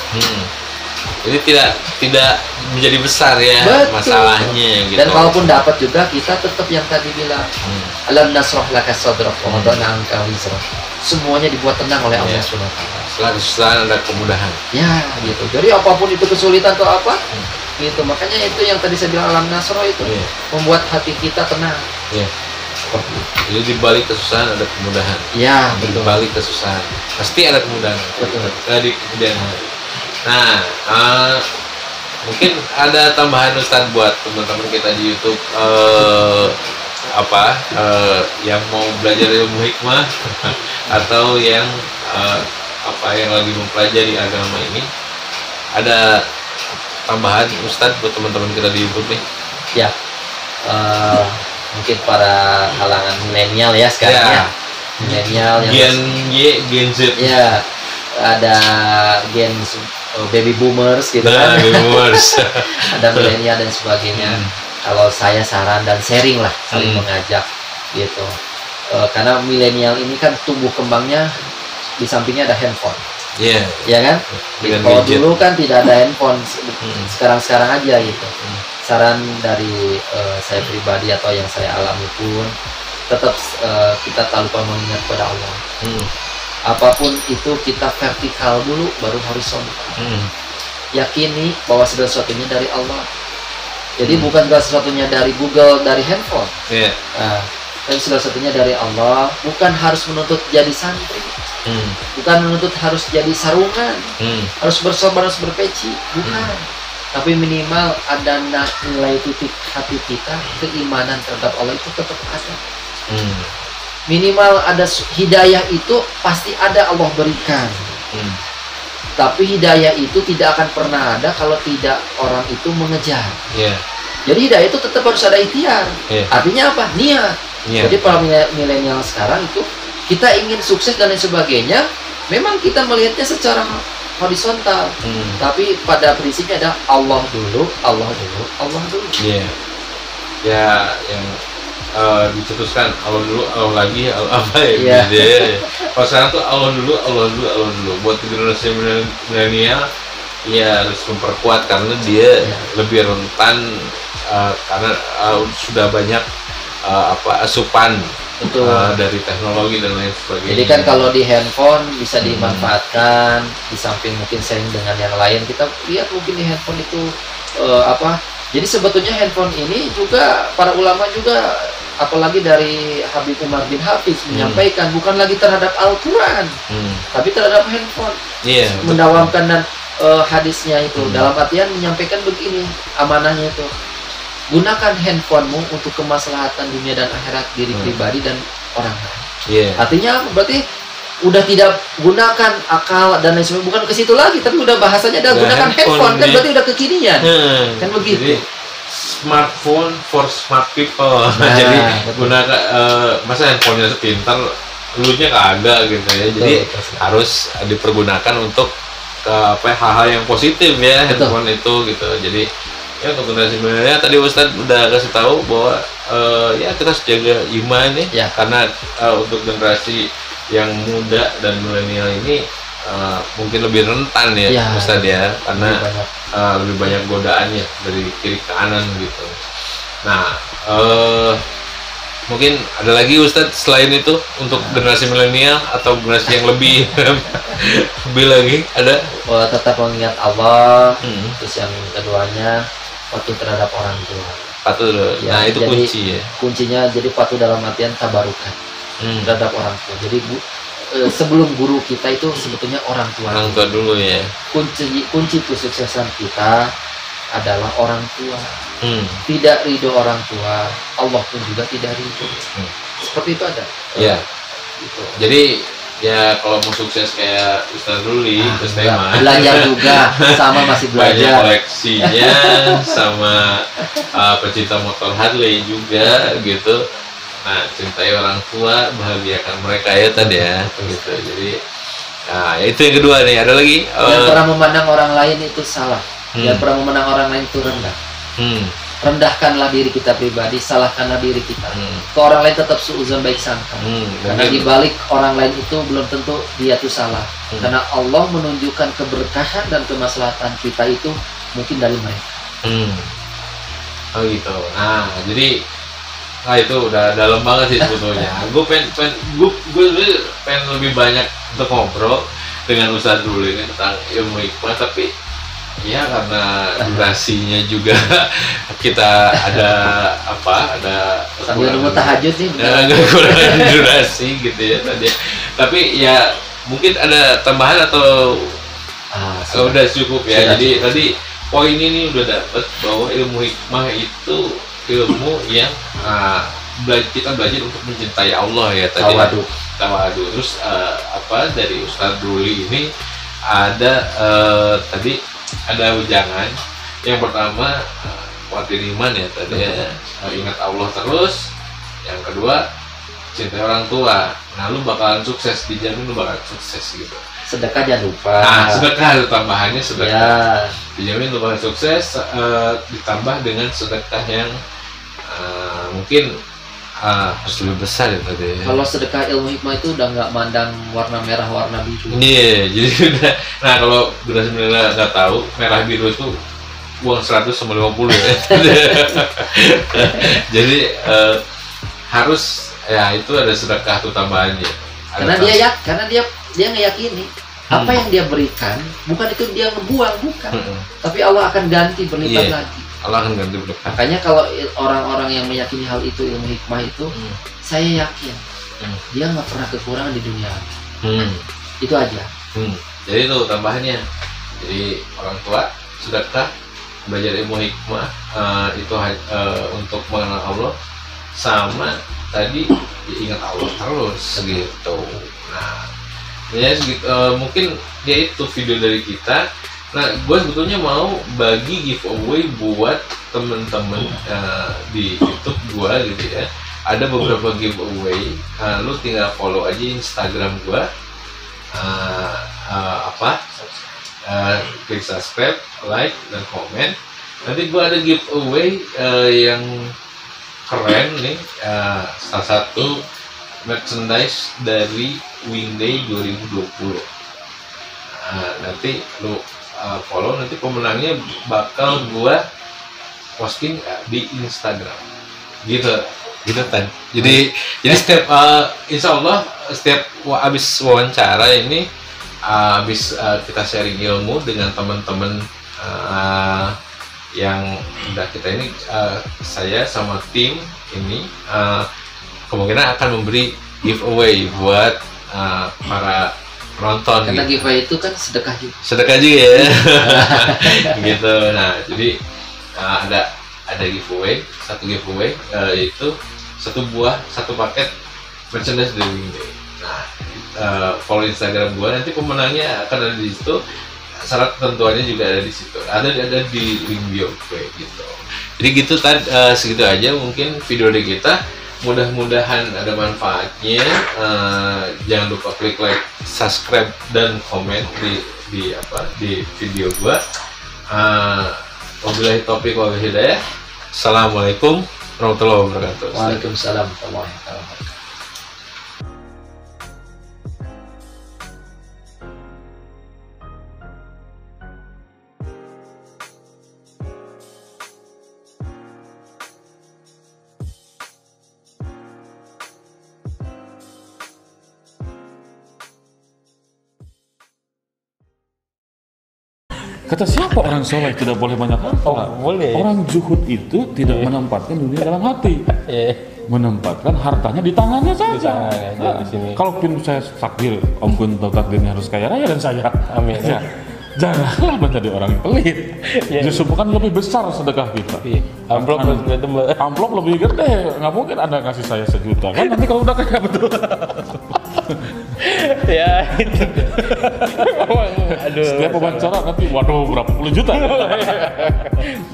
Ini tidak menjadi besar ya. Betul. Masalahnya gitu. Dan kalaupun dapat juga kita tetap yang tadi bilang, alam nasrah laka sadrak wa wada'na anka wizrak. Semuanya dibuat tenang oleh Allah Subhanahu wa taala. Setelah kesusahan ada kemudahan. Ya, gitu. Jadi apapun itu kesulitan atau apa, gitu. Makanya itu yang tadi saya bilang alam nasrah itu membuat hati kita tenang. Jadi di balik kesusahan ada kemudahan. Ya, di balik kesusahan pasti ada kemudahan. Betul. Di kemudian hari. Nah, mungkin ada tambahan Ustadz buat teman-teman kita di YouTube yang mau belajar ilmu hikmah atau yang yang lagi mempelajari agama ini, ada tambahan Ustadz buat teman-teman kita di YouTube nih? Ya, mungkin para kalangan milenial ya sekarang ya. Milenial Gen Y, Gen Z. Ya, ada gen baby boomers gitu kan. Baby boomers. Ada milenial dan sebagainya. Kalau saya saran dan sharing lah, saling mengajak gitu. Karena milenial ini kan tumbuh kembangnya di sampingnya ada handphone. Ya kan? Kalau dulu kan tidak ada handphone, sekarang aja gitu. Saran dari saya pribadi atau yang saya alami pun, tetap kita tak lupa mengingat pada Allah. Apapun itu kita vertikal dulu, baru horizontal. Yakini bahwa segala sesuatunya dari Allah. Jadi bukan segala sesuatunya dari Google, dari handphone. Tapi segala sesuatunya dari Allah. Bukan harus menuntut jadi santri. Bukan menuntut harus jadi sarungan. Harus bersobar, harus berpeci. Bukan. Tapi minimal ada nilai titik hati kita, keimanan terhadap Allah itu tetap ada. Minimal ada hidayah itu pasti ada Allah berikan. Tapi hidayah itu tidak akan pernah ada kalau tidak orang itu mengejar. Jadi hidayah itu tetap harus ada ikhtiar. Artinya apa? Niat. Jadi para milenial sekarang itu kita ingin sukses dan lain sebagainya, memang kita melihatnya secara horizontal. Tapi pada prinsipnya ada Allah dulu, Allah dulu, Allah dulu. Ya, yang dicetuskan Allah dulu, Allah lagi, Allah apa ya? Kalau sekarang tuh Allah dulu, Allah dulu, Allah dulu. Buat generasi milenial, ya harus memperkuat karena dia lebih rentan karena sudah banyak asupan dari teknologi dan lain sebagainya. Jadi kan kalau di handphone bisa dimanfaatkan, di samping mungkin sharing dengan yang lain, kita lihat mungkin di handphone itu Jadi sebetulnya handphone ini juga para ulama juga apalagi dari Habib Umar bin Hafiz menyampaikan bukan lagi terhadap Al-Quran, tapi terhadap handphone. Mendawamkan dan hadisnya itu dalam artian menyampaikan begini, amanahnya itu gunakan handphonemu untuk kemaslahatan dunia dan akhirat diri pribadi dan orang lain. Artinya berarti udah tidak gunakan akal dan lain sebagainya, bukan ke situ lagi, tapi udah bahasanya ada gunakan handphone kan berarti udah kekinian. Kan begitu. Jadi, smartphone for smart people. Jadi gunakan masa handphonenya sepintar, lunya kagak gitu ya. Jadi harus dipergunakan untuk hal-hal yang positif ya, handphone itu gitu. Jadi ya untuk generasi milenial tadi Ustadz udah kasih tahu bahwa ya kita harus jaga iman nih karena untuk generasi yang muda dan milenial ini mungkin lebih rentan ya Ustadz ya, karena lebih banyak godaannya dari kiri ke kanan gitu. Nah mungkin ada lagi Ustadz selain itu untuk generasi milenial atau generasi yang lebih lebih lagi ada? Tetap mengingat Allah. Terus yang keduanya patuh terhadap orang tua. Patuh, nah itu jadi, kunci ya. Kuncinya jadi patuh dalam artian tabarukan terhadap orang tua. Jadi sebelum guru kita itu sebetulnya orang tua. Orang tua dulu ya. Kunci kesuksesan kita adalah orang tua. Tidak ridho orang tua, Allah pun juga tidak ridho. Seperti itu ada. Ya. Gitu. Jadi ya kalau mau sukses kayak Ustaz Ruli, Ustaz Tema belajar juga, sama masih belajar. Banyak koleksinya, sama pecinta motor Harley juga gitu. Nah, cintai orang tua, bahagiakan mereka ya tadi ya, gitu. Jadi, nah itu yang kedua nih. Ada lagi? Yang pernah memandang orang lain itu salah. Yang pernah memandang orang lain itu rendah. Rendahkanlah diri kita pribadi, salahkanlah diri kita. Ke orang lain tetap suudzon baik sangka. Karena di balik orang lain itu belum tentu dia tuh salah. Karena Allah menunjukkan keberkahan dan kemaslahatan kita itu mungkin dari mereka. Oh gitu. Nah, jadi itu udah dalam banget sih sebetulnya. Gue pengen lebih banyak untuk ngobrol dengan Ustaz Ruli ini tentang ilmu hikmah, tapi ya karena durasinya juga kita ada sambil nunggu tahajud nih, agak kurang durasi gitu ya tadi. Tapi ya mungkin ada tambahan atau udah cukup ya. Jadi tadi poin ini udah dapet bahwa ilmu hikmah itu ilmu yang kita belajar untuk mencintai Allah ya tadi. Tawadu. Terus dari Ustaz Ruli ini ada tadi ada ujangan. Yang pertama kuatir iman ya tadi ya, ingat Allah terus. Yang kedua cintai orang tua. Nah lu bakalan sukses, dijamin lu bakalan sukses gitu. Sedekah jangan lupa. Nah sedekah tambahannya sedekah. Dijamin lu bakalan sukses, ditambah dengan sedekah yang mungkin harus lebih besar ya tadi. Kalau sedekah ilmu hikmah itu udah nggak mandang warna merah, warna biru. Iya, jadi udah. Nah kalau generasi milenial nggak tahu, merah biru itu uang 100 sama 50 ya. Jadi harus ya itu ada sedekah tuh tambahannya. Karena dia ngeyakini apa yang dia berikan bukan itu dia ngebuang, bukan. Tapi Allah akan ganti berlipat lagi. Allah akan ganti berlipat. Makanya kalau orang-orang yang meyakini hal itu, ilmu hikmah itu, saya yakin dia nggak pernah kekurangan di dunia. Itu aja. Jadi itu tambahannya. Jadi orang tua sedekah, belajar ilmu hikmah itu untuk mengenal Allah, sama tadi ingat Allah terus gitu. Nah, ya mungkin ya itu video dari kita. Nah, gue sebetulnya mau bagi giveaway buat temen-temen di YouTube gue gitu ya. Ada beberapa giveaway. Lu tinggal follow aja Instagram gue. Klik subscribe, like, dan komen. Nanti gue ada giveaway yang keren nih. Salah satu merchandise dari Wingday 2020. Nanti lu follow, nanti pemenangnya bakal gua posting di Instagram gitu kan. Jadi setiap insya Allah setiap habis wawancara ini habis kita sharing ilmu dengan teman-teman yang udah kita ini saya sama tim ini kemungkinan akan memberi giveaway buat para penonton. Karena gitu. giveaway itu kan sedekah juga. Sedekah juga ya. Gitu. Nah, jadi ada giveaway, satu giveaway yaitu satu paket merchandise dari Wingday. Nah, follow Instagram gua, nanti pemenangnya akan ada di situ. Syarat ketentuannya juga ada di situ. Ada di link bio gue gitu. Jadi gitu segitu aja mungkin video dari kita. Mudah-mudahan ada manfaatnya. Jangan lupa klik like, subscribe dan komen di video gua. Wabillahi taufiq wal hidayah. Assalamualaikum warahmatullahi wabarakatuh. Waalaikumsalam warahmatullahi wabarakatuh. Kata siapa orang soleh tidak boleh banyak harta? Boleh. Orang zuhud itu tidak menempatkan dunia dalam hati, menempatkan hartanya di tangannya saja. Kalaupun saya takdir, Om Kunto takdirnya harus kaya raya dan saya. Amin. Ya, janganlah menjadi orang pelit. Justru kan lebih besar sedekah kita. Amplop lebih gede. Nggak mungkin Anda kasih saya 1 juta kan? Nanti kalau udah kaya betul. Ya itu. Aduh. Setiap wawancara nanti waduh berapa puluh juta.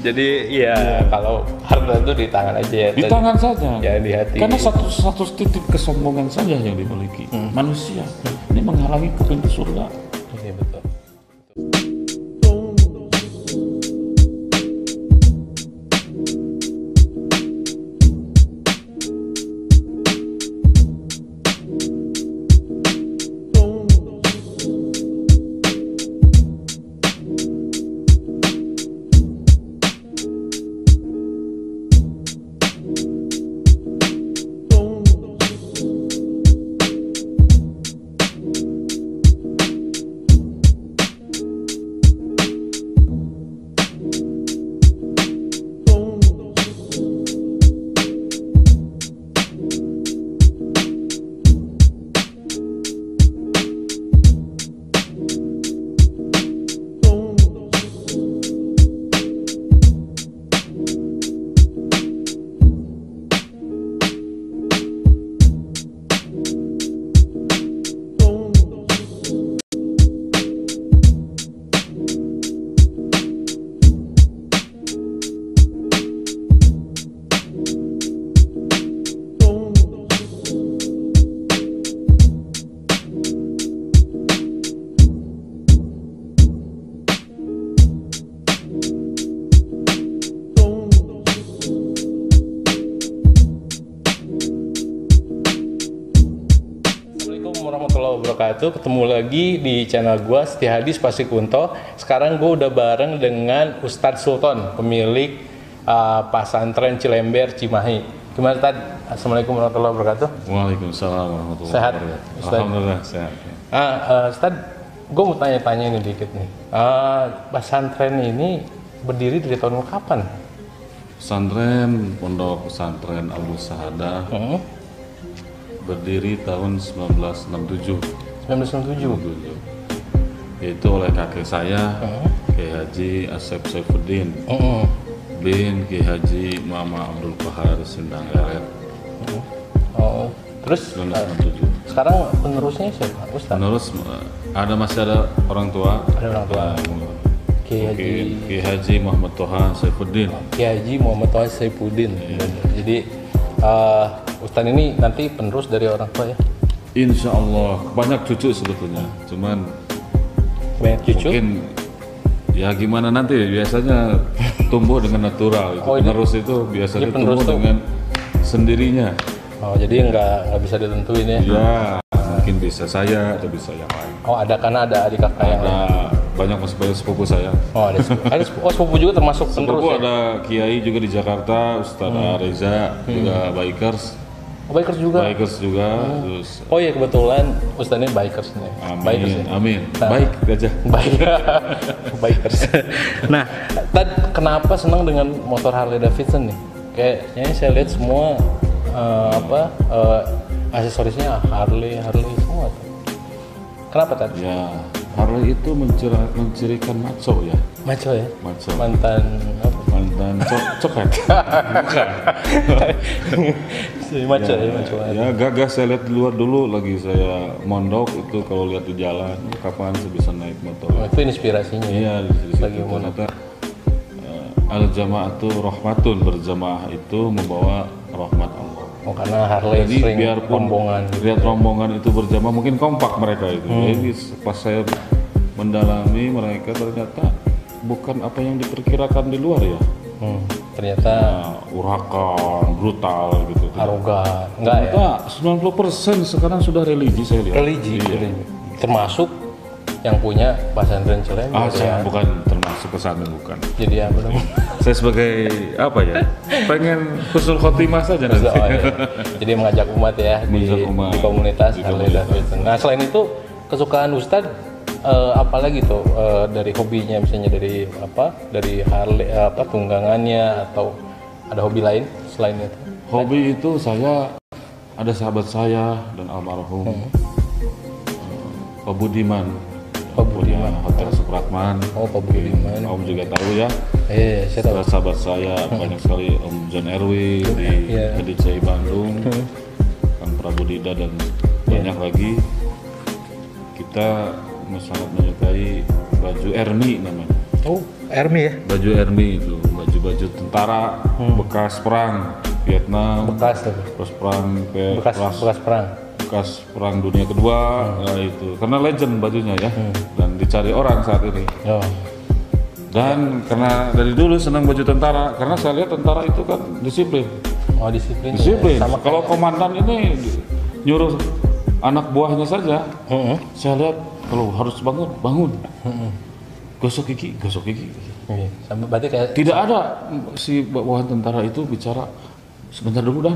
Jadi ya kalau harta itu di tangan aja ya. Di tangan saja. Ya di hati. Karena satu titik kesombongan saja yang dimiliki manusia. Ini menghalangi ke pintu surga. Iya betul. Ketemu lagi di channel gua Setia Hadi Spasi Kunto. Sekarang gua udah bareng dengan Ustadz Sultan, pemilik pesantren Cilember Cimahi. Gimana Ustadz? Assalamualaikum warahmatullahi wabarakatuh. Waalaikumsalam warahmatullahi sehat? wabarakatuh. Alhamdulillah sehat. Ustadz, gua mau tanya-tanya ini dikit nih. Pesantren ini berdiri dari tahun kapan? Pesantren Pondok Pesantren Abdul Sahadah berdiri tahun 1967. 1967. Yaitu oleh kakek saya, Kiai Haji Asep Saifuddin bin Kiai Haji Muhammad Abdul Qahar Sindang Eret. Terus 1967. Sekarang penerusnya siapa? Ustaz? Penerus masih ada orang tua. Ada orang tua. Kiai Haji Muhammad Toha Saifuddin. Kiai Haji Muhammad Toha Saifuddin. Jadi Ustaz ini nanti penerus dari orang tua ya? Insya Allah banyak cucu sebetulnya, cuman banyak cucu. Mungkin ya gimana nanti biasanya tumbuh dengan natural. Penerus itu biasanya tumbuh dengan sendirinya. Oh jadi nggak bisa ditentuin ya? Ya mungkin bisa saya atau bisa yang lain. Oh ada karena ada adik kakak yang lain. Banyak sepupu saya. Oh ada sepupu juga termasuk penerus. Sepupu ya? Ada kiai juga di Jakarta, Ustadz Reza juga bikers. Bikers juga. Bikers juga. Terus, oh iya kebetulan Ustadz ini bikers nih. Amin. Bikers, ya? Amin. Nah, baik aja. Baik. Bikers. Nah, kenapa senang dengan motor Harley Davidson nih? Kayaknya saya lihat semua aksesorisnya Harley semua. Kenapa tadi? Ya, Harley itu mencirikan maco ya. Maco ya? Maco. Mantan apa? Mantan copet. Bukan. Maco ya, maco. Ya gagah saya lihat di luar dulu lagi saya mondok itu kalau lihat di jalan kapan saya bisa naik motor. Oh, itu inspirasinya. Iya, lagi mondok. Al-jama'atu rahmatun, berjamaah itu membawa rahmat Allah. Oh, karena Harley jadi sering biarpun rombongan lihat rombongan itu berjamaah mungkin kompak mereka itu. Jadi pas saya mendalami mereka ternyata bukan apa yang diperkirakan di luar ya. Ternyata urakan, brutal gitu. Arogan. Enggak ya? 90% sekarang sudah religi saya lihat. Religi. Termasuk yang punya pesantren Cilember. Saya bukan termasuk pesantren, bukan. Jadi apa dong? Saya sebagai apa ya? Pengen husnul khotimah saja nanti. Oh, iya. Jadi mengajak umat ya di komunitas Harley Davidson. Nah, selain itu kesukaan Ustadz apalagi tuh dari hobinya, misalnya dari Harley, tunggangannya, atau ada hobi lain selain itu? Hobi itu saya ada sahabat saya dan almarhum Pak Budiman. Hotel Supratman. Oh, Pak Budiman. Om juga tahu ya. Saya tahu. Sahabat saya banyak sekali, Om John Erwin di HDCI Bandung, Kang Prabudida dan banyak lagi. Kita sangat menyukai baju Ermi namanya. Oh, Ermi ya? Baju Ermi itu, baju tentara bekas perang Vietnam. Bekas perang. Bekas perang dunia kedua. Nah, itu karena legend bajunya ya, dan dicari orang saat ini. Dan karena dari dulu senang baju tentara, karena saya lihat tentara itu kan disiplin. Oh, disiplin. Sama kalau komandan ini nyuruh anak buahnya saja, saya lihat kalau harus bangun. Gosok gigi. Sama berarti kayak tidak ada si bawahan tentara itu bicara sebentar dulu dan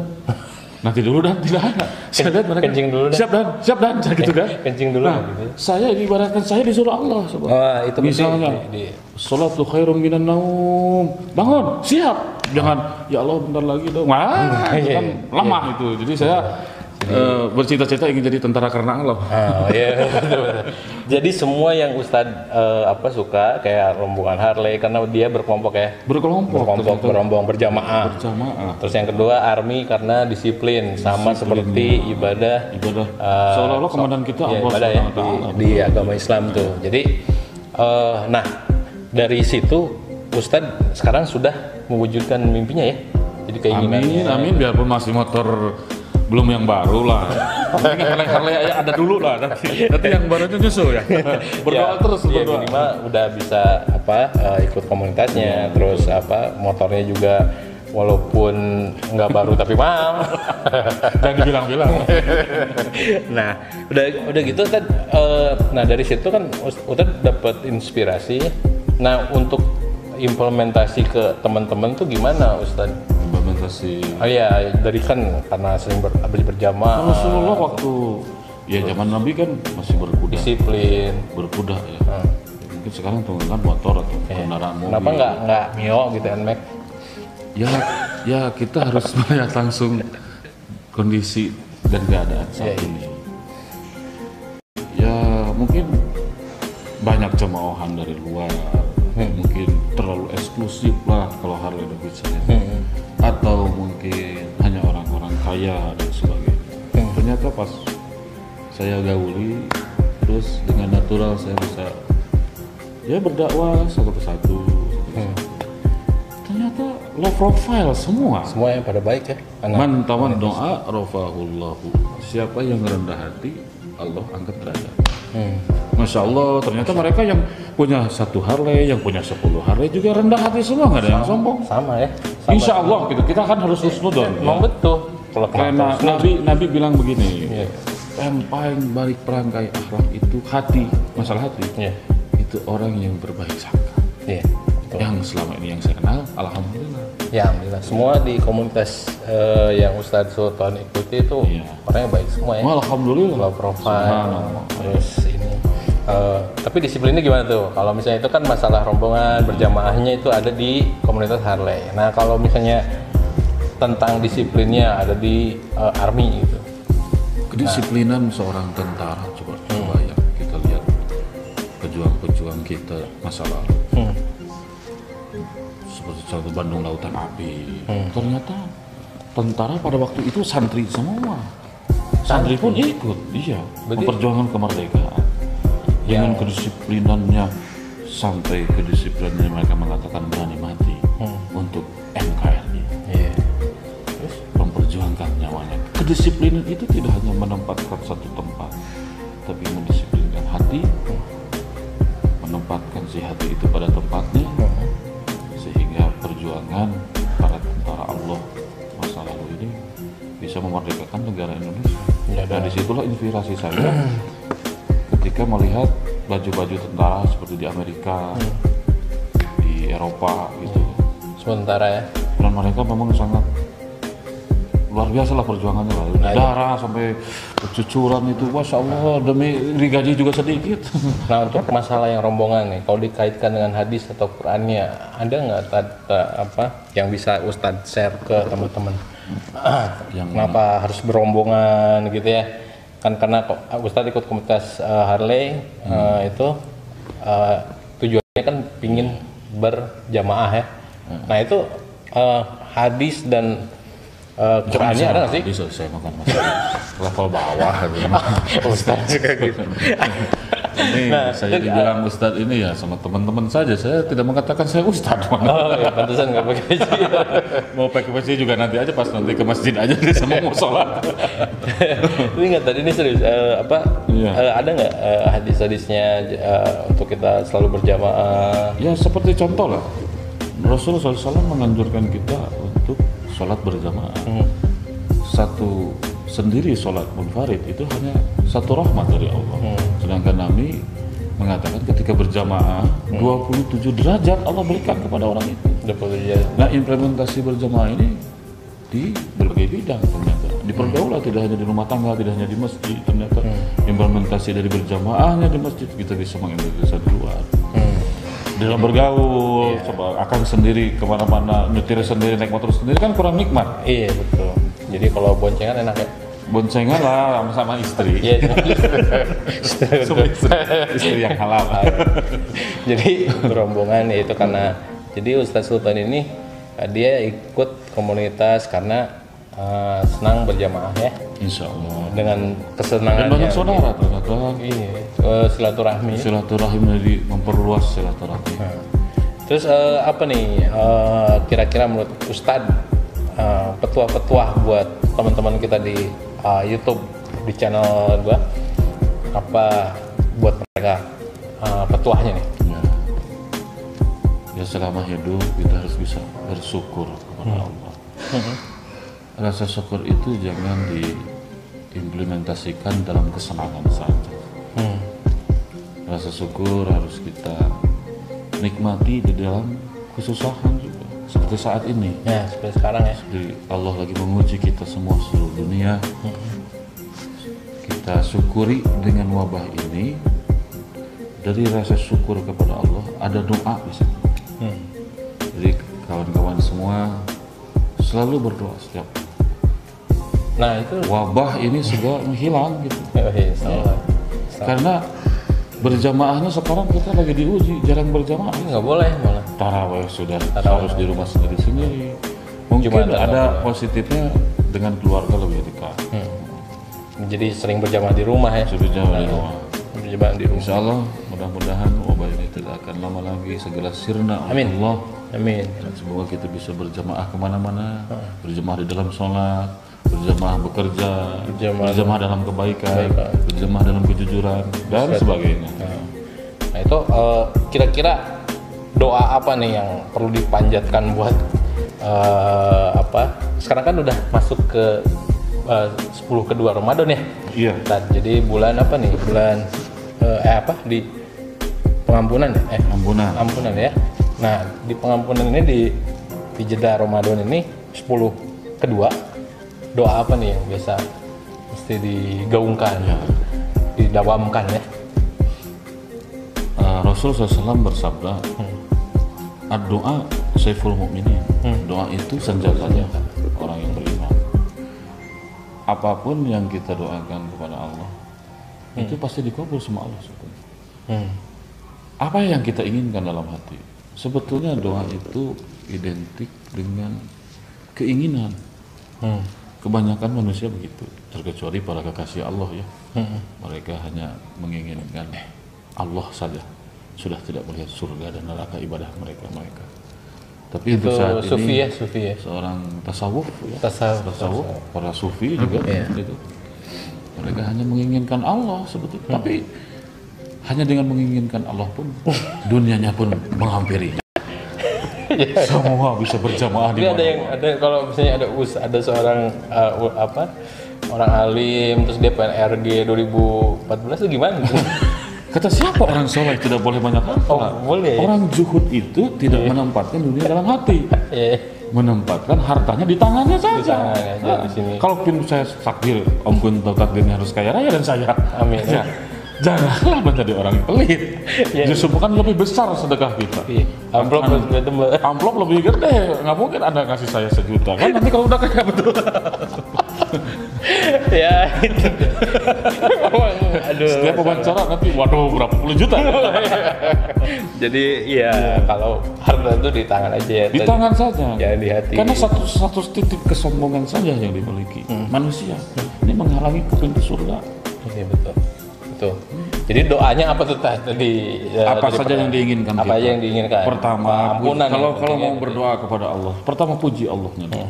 nanti dulu dan tidak ada. Saya lihat mereka kencing dulu dan siap dan gitu kan. Kencing dulu. Nah, gitu. Saya diibaratkan saya disuruh Allah. Itu misalnya sholatu khairum minan naum. Bangun, siap. Jangan ya Allah bentar lagi dong. Itu kan lemah itu. Jadi saya bercita-cita ingin jadi tentara karena Allah. Jadi semua yang Ustadz suka kayak rombongan Harley karena dia berkelompok ya. Berombong berjamaah. Terus yang kedua Army karena disiplin sama seperti ibadah. Seolah-olah komandan kita Allah ibadah ya di agama Islam tuh. Jadi dari situ Ustadz sekarang sudah mewujudkan mimpinya ya. Jadi keinginannya. Amin biarpun masih motor belum yang baru lah. Mungkin Harley ada dulu lah. Nanti yang barunya nyusul ya. Berdoa terus berdoa. Minimal udah bisa ikut komunitasnya, terus motornya juga walaupun nggak baru tapi mahal. Dan dibilang-bilang. Nah, udah gitu Ustadz. Nah dari situ kan Ustadz dapat inspirasi. Nah untuk implementasi ke teman-teman tuh gimana Ustadz? Implementasi. Dari kan karena sering berjamaah. Rasulullah waktu zaman Nabi kan masih berkuda. Disiplin. Berkuda ya. Mungkin sekarang kan motor atau kendaraan mobil. Kenapa nggak Mio gitu Nmax? Ya kita harus melihat langsung kondisi dan keadaan saat ini. Ya mungkin banyak cemoohan dari luar. Mungkin terlalu eksklusif lah kalau Harley Davidson atau mungkin hanya orang-orang kaya dan sebagainya. Ternyata pas saya gauli terus dengan natural saya bisa berdakwah satu persatu. Ternyata low profile semua yang pada baik ya. Man tawaddo'a rafa'ahullahu. Siapa yang rendah hati Allah angkat derajat. Masya Allah, ternyata mereka yang punya 1 Harley, yang punya 10 Harley juga rendah hati semua, nggak ada yang sombong. Sama ya. Insya Allah gitu, kita kan harus husnudon. Memang betul. Karena Nabi bilang begini, yang paling balik perangkai akhlak itu hati, masalah hati. Itu orang yang berbaik sangka. Yang selama ini yang saya kenal, alhamdulillah. Ya alhamdulillah. Semua di komunitas yang Ustadz Sultan ikuti itu orangnya baik semua ya. Alhamdulillah. Low profile, terus ini Tapi disiplinnya gimana tuh? Kalau misalnya itu kan masalah rombongan berjamaahnya itu ada di komunitas Harley. Nah kalau misalnya tentang disiplinnya ada di Army gitu. Kedisiplinan seorang tentara, coba ya kita lihat pejuang-pejuang kita masa lalu. Seperti contoh Bandung Lautan Api. Ternyata tentara pada waktu itu santri semua. Santri pun ikut, iya, memperjuangkan kemerdekaan. Dengan kedisiplinannya sampai kedisiplinannya mereka mengatakan berani mati untuk NKRI. Memperjuangkan nyawanya. Kedisiplinan itu tidak hanya menempatkan satu tempat, tapi mendisiplinkan hati, menempatkan si hati itu pada tempatnya, sehingga perjuangan para tentara Allah masa lalu ini bisa memerdekakan negara Indonesia. Dan disitulah inspirasi saya ketika melihat baju-baju tentara seperti di Amerika, di Eropa gitu. Sementara ya. Dan mereka memang sangat luar biasa lah perjuangannya lah. Darah sampai kecucuran itu, masya Allah, demi digaji juga sedikit. Nah untuk masalah yang rombongan nih, kalau dikaitkan dengan hadis atau Qurannya, ada nggak yang bisa Ustadz share ke teman-teman? Kenapa harus berombongan gitu ya? Kan karena Ustadz ikut komunitas Harley itu tujuannya kan pingin berjamaah ya. Nah itu hadis dan Qurannya ada nggak sih? Bisa saya makan level bawah Ustadz juga gitu. Ini saya dibilang Ustadz ini ya sama teman-teman saja. Saya tidak mengatakan saya Ustadz. Oh ya, pantesan nggak pakai peci. Mau pakai peci juga nanti aja pas nanti ke masjid aja deh sama mau sholat. Tapi nggak tadi ini serius ada nggak hadis-hadisnya untuk kita selalu berjamaah? Ya seperti contoh lah, Rasulullah SAW menganjurkan kita untuk sholat berjamaah. Satu sendiri sholat munfarid itu hanya satu rahmat dari Allah. Sedangkan Nabi mengatakan ketika berjamaah 27 derajat Allah berikan kepada orang itu. Nah implementasi berjamaah ini di berbagai bidang ternyata. Dipergaulah tidak hanya di rumah tangga, tidak hanya di masjid. Ternyata implementasi dari berjamaahnya di masjid kita bisa mengimplementasikan di luar. Dalam bergaul, coba akan sendiri kemana-mana, nyetir sendiri, naik motor sendiri kan kurang nikmat. Iya betul. Jadi kalau boncengan enak ya? Boncengan lah sama istri. Iya. Istri yang halal. Jadi berombongan ya itu karena jadi Ustadz Sultan ini dia ikut komunitas karena senang berjamaah ya. Insya Allah. Dengan kesenangannya. Dan banyak saudara ternyata. Iya. Silaturahmi. Silaturahmi jadi memperluas silaturahmi. Terus apa nih kira-kira menurut Ustadz petua-petua buat teman-teman kita di YouTube di channel gua apa buat mereka petuahnya nih? Ya selama hidup kita harus bisa bersyukur kepada Allah. Rasa syukur itu jangan diimplementasikan dalam kesenangan saja. Rasa syukur harus kita nikmati di dalam kesusahan juga. Seperti saat ini. Ya, seperti sekarang ya. Allah lagi menguji kita semua seluruh dunia. Kita syukuri dengan wabah ini. Dari rasa syukur kepada Allah ada doa di situ. Jadi kawan-kawan semua selalu berdoa setiap. Nah itu wabah ini sudah menghilang gitu. Karena berjamaahnya sekarang kita lagi diuji, jarang berjamaah. Nggak boleh malah. Tarawih sudah harus di rumah sendiri-sendiri. Mungkin ada positifnya dengan keluarga lebih dekat. Jadi sering berjamaah di rumah ya. Berjamaah di rumah. Berjamaah di rumah. Insya Allah mudah-mudahan wabah ini tidak akan lama lagi, segera sirna oleh Allah. Amin. Dan semoga kita bisa berjamaah kemana-mana, berjamaah di dalam sholat, berjamaah bekerja, berjamaah dalam kebaikan, berjamaah dalam kejujuran dan sebagainya. Nah itu kira-kira doa apa nih yang perlu dipanjatkan buat sekarang kan udah masuk ke 10 kedua Ramadan ya? Iya. Dan jadi bulan apa nih? Bulan di pengampunan ya? Ampunan ya. Nah di pengampunan ini di jeda Ramadan ini 10 kedua doa apa nih yang biasa mesti digaungkan, didawamkan ya? Rasul SAW bersabda, doa saiful mu'minin. Doa itu senjatanya orang yang beriman. Apapun yang kita doakan kepada Allah, itu pasti dikabul sama Allah. Apa yang kita inginkan dalam hati? Sebetulnya doa itu identik dengan keinginan. Kebanyakan manusia begitu, terkecuali para kekasih Allah ya. Mereka hanya menginginkan Allah saja, sudah tidak melihat surga dan neraka ibadah mereka. Tapi itu untuk saat sufi ini ya? seorang tasawuf, Tasawuf. para sufi juga gitu. Mereka hanya menginginkan Allah sebetulnya, tapi hanya dengan menginginkan Allah pun dunianya pun menghampirinya. Semua bisa berjamaah di mana. Ada kalau misalnya ada seorang orang alim terus dia PNRG 2014 itu gimana? Kata siapa orang soleh tidak boleh banyak harta? Boleh. Orang zuhud itu tidak menempatkan dunia dalam hati, menempatkan hartanya di tangannya saja. Di sini. Kalaupun saya takdir, Om Kunto takdirnya harus kaya raya dan saya, amin. Ya, janganlah menjadi orang pelit. Justru bukan lebih besar sedekah kita. Amplop lebih gede. Nggak mungkin Anda kasih saya 1 juta kan? Nanti kalau udah kaya betul. Ya itu. Aduh. Setiap wawancara nanti, waduh berapa puluh juta. Jadi ya kalau harta itu di tangan aja ya. Di tangan saja. Ya di hati. Karena satu titik kesombongan saja yang dimiliki manusia. Ini menghalangi ke pintu surga. Iya betul. Jadi doanya apa tuh tadi? Apa saja yang diinginkan? Apa aja yang diinginkan? Pertama, ampunan. Kalau mau berdoa kepada Allah, pertama puji Allahnya.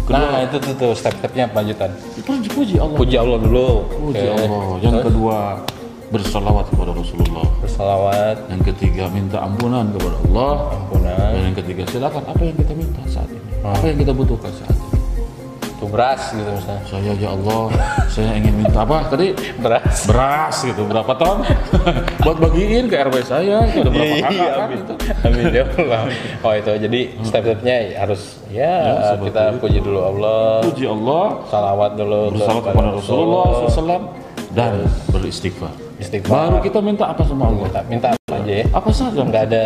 Kedua, itu tuh step-stepnya lanjutan. Puji Allah. Puji Allah dulu. Puji Allah. Yang kedua, bersalawat kepada Rasulullah. Bersalawat. Yang ketiga, minta ampunan kepada Allah. Dan yang ketiga, silakan apa yang kita minta saat ini, apa yang kita butuhkan saat ini. Tuh beras gitu misalnya. Saya ya Allah, saya ingin minta apa tadi? Beras gitu, berapa ton? Buat bagiin ke RW saya, itu ada berapa kakak kan itu. Amin ya Allah. Oh itu, jadi step-stepnya harus kita puji dulu Allah. Puji Allah. Salawat dulu. Bersalawat kepada Rasulullah SAW dan beristighfar. Baru kita minta apa sama Allah? Minta apa aja ya? Apa saja? Nggak ada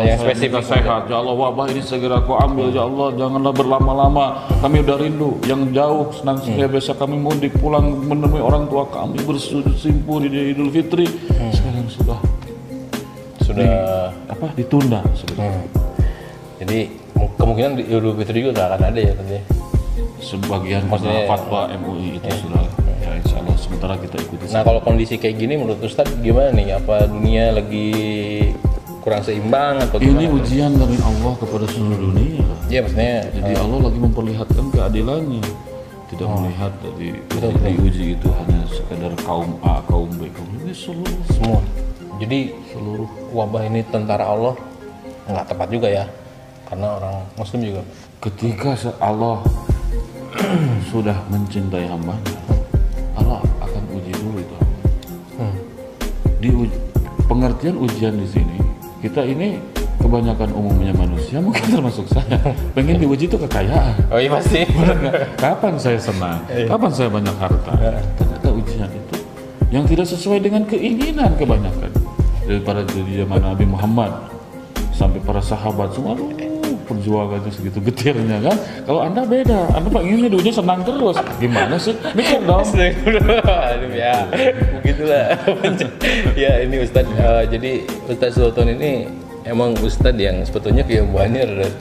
yang spesifik. Sehat. Ya Allah, wabah ini segera Kau ambil. Ya Allah, janganlah berlama-lama. Kami udah rindu yang jauh. Nanti biasa kami mudik pulang menemui orang tua kami bersujud simpu di Idul Fitri. Sekarang sudah ditunda sebenarnya. Jadi kemungkinan di Idul Fitri juga nggak akan ada ya tadi. Sebagian fatwa MUI itu sudah. Ya insya Allah sementara kita ikuti. Nah kalau kondisi kayak gini menurut Ustadz gimana nih? Apa dunia lagi kurang seimbang atau gimana? Ini ujian dari Allah kepada seluruh dunia. Iya maksudnya. Jadi Allah lagi memperlihatkan keadilannya. Tidak melihat diuji itu hanya sekedar kaum A, kaum B, kaum B, seluruh. Semua. Jadi seluruh wabah ini tentara Allah nggak tepat juga ya, karena orang Muslim juga. Ketika Allah sudah mencintai hambanya, Allah akan uji dulu itu. Pengertian ujian di sini, kita ini kebanyakan umumnya manusia, mungkin termasuk saya, pengen diuji itu kekayaan. Oh iya pasti. Kapan saya senang? Kapan saya banyak harta? Ternyata ujian itu yang tidak sesuai dengan keinginan kebanyakan. Daripada di zaman Nabi Muhammad sampai para sahabat semua, perjuangannya segitu getirnya kan. Kalau Anda beda, Anda pengennya dunia senang terus. Gimana sih? Mikir dong. Ya, begitulah. Ya ini Ustadz, jadi Ustadz Sultan ini emang Ustadz yang sebetulnya keilmuannya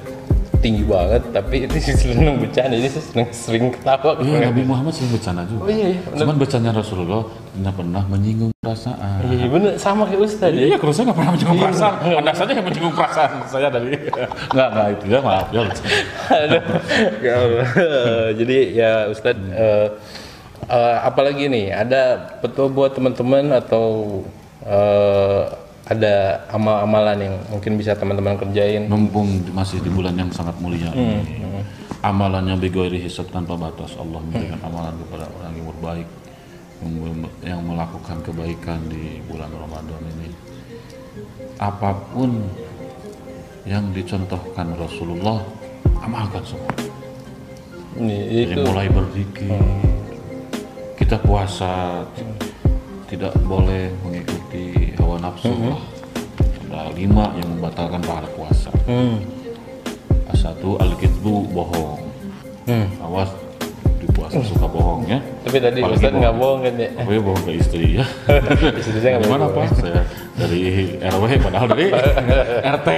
tinggi banget, tapi ini seneng bercanda, jadi saya sering ketawa. Iya, Nabi Muhammad sering bercanda juga. Oh iya, cuman bercanda Rasulullah tidak pernah menyinggung perasaan. Iya bener, sama kayak Ustadz. Iya, kalau saya nggak pernah menyinggung perasaan. Anda saja yang menyinggung perasaan saya dari. Nggak itu ya, maaf ya. Jadi ya Ustadz, apalagi nih, ada petua buat teman-teman atau ada amal-amalan yang mungkin bisa teman-teman kerjain? Mumpung masih di bulan yang sangat mulia ini, amalannya bighairi hisab tanpa batas. Allah memberikan amalan kepada orang yang berbaik, yang melakukan kebaikan di bulan Ramadan ini. Apapun yang dicontohkan Rasulullah, amalkan semua. Jadi mulai berzikir, kita puasa, tidak boleh mengikuti hawa nafsu lah, Ada 5 yang membatalkan pahala puasa. Satu, al-kidbu, bohong. Awas di puasa suka bohong ya. Tapi tadi Ustaz nggak bohong kan ya? Tapi bohong ke istri ya. Istri saya nggak Gimana bohong. Pak? Saya dari RW padahal dari RT.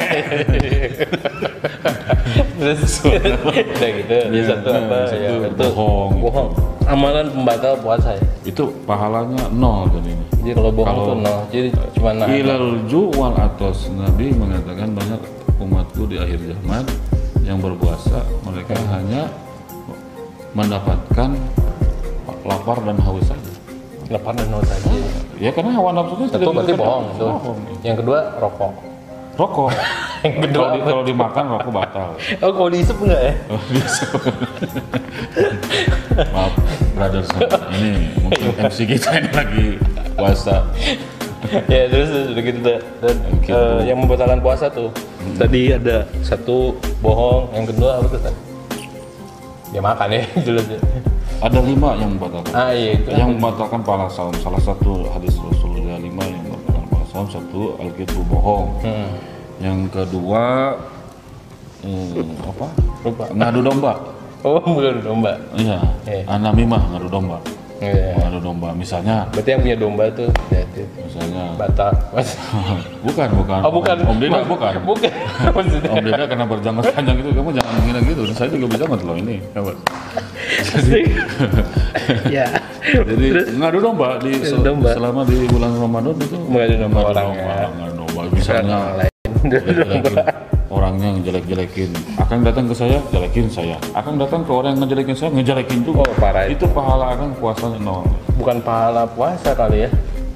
Terus udah gitu. Dia satu apa ya? Itu Bohong. bohong. Amalan pembatal puasa ya. Itu pahalanya 0 kan ini. Jadi kalau bohong tuh nol. Jadi cuma Ilal juwal atas Nabi mengatakan banyak umatku di akhir zaman yang berpuasa mereka hanya mendapatkan lapar dan haus saja. Lapar dan haus saja. Ya karena hawa nafsunya Itu berarti bohong itu. Yang kedua rokok. Rokok. Yang kedua kalau dimakan rokok batal. Oh, kalau diisep enggak ya? Oh, maaf, brothers. Ini mungkin MC kita ini lagi puasa. Ya terus udah gitu dan yang membatalkan puasa tuh tadi ada satu bohong, yang kedua apa tuh tadi? Ya makan ya jelas ya. Ada 5 yang membatalkan. Iya itu. Yang membatalkan pahala saum. Salah satu hadis Rasulullah 5 yang membatalkan pahala saum. Satu, al-kidbu, bohong. Yang kedua apa? Lupa. Ngadu domba. Oh, ngadu domba. Iya. Anamimah, ngadu domba. Ngadu domba. Misalnya. Berarti yang punya domba tuh hati-hati. Misalnya. Batak. bukan. Oh bukan. Om Deda bukan. Bukan. Om Deda karena berjanggut panjang itu kamu jangan menghina gitu. Saya juga berjanggut loh ini. Ya. Jadi ngadu domba selama di bulan Ramadan itu mengadu domba orang. Ngadu domba misalnya. Orangnya ngejelek-jelekin, akan datang ke saya, jelekin saya. Akan datang ke orang yang ngejelekin saya, ngejelekin juga. Oh parah. Itu pahala akan puasanya 0. Bukan pahala puasa kali ya?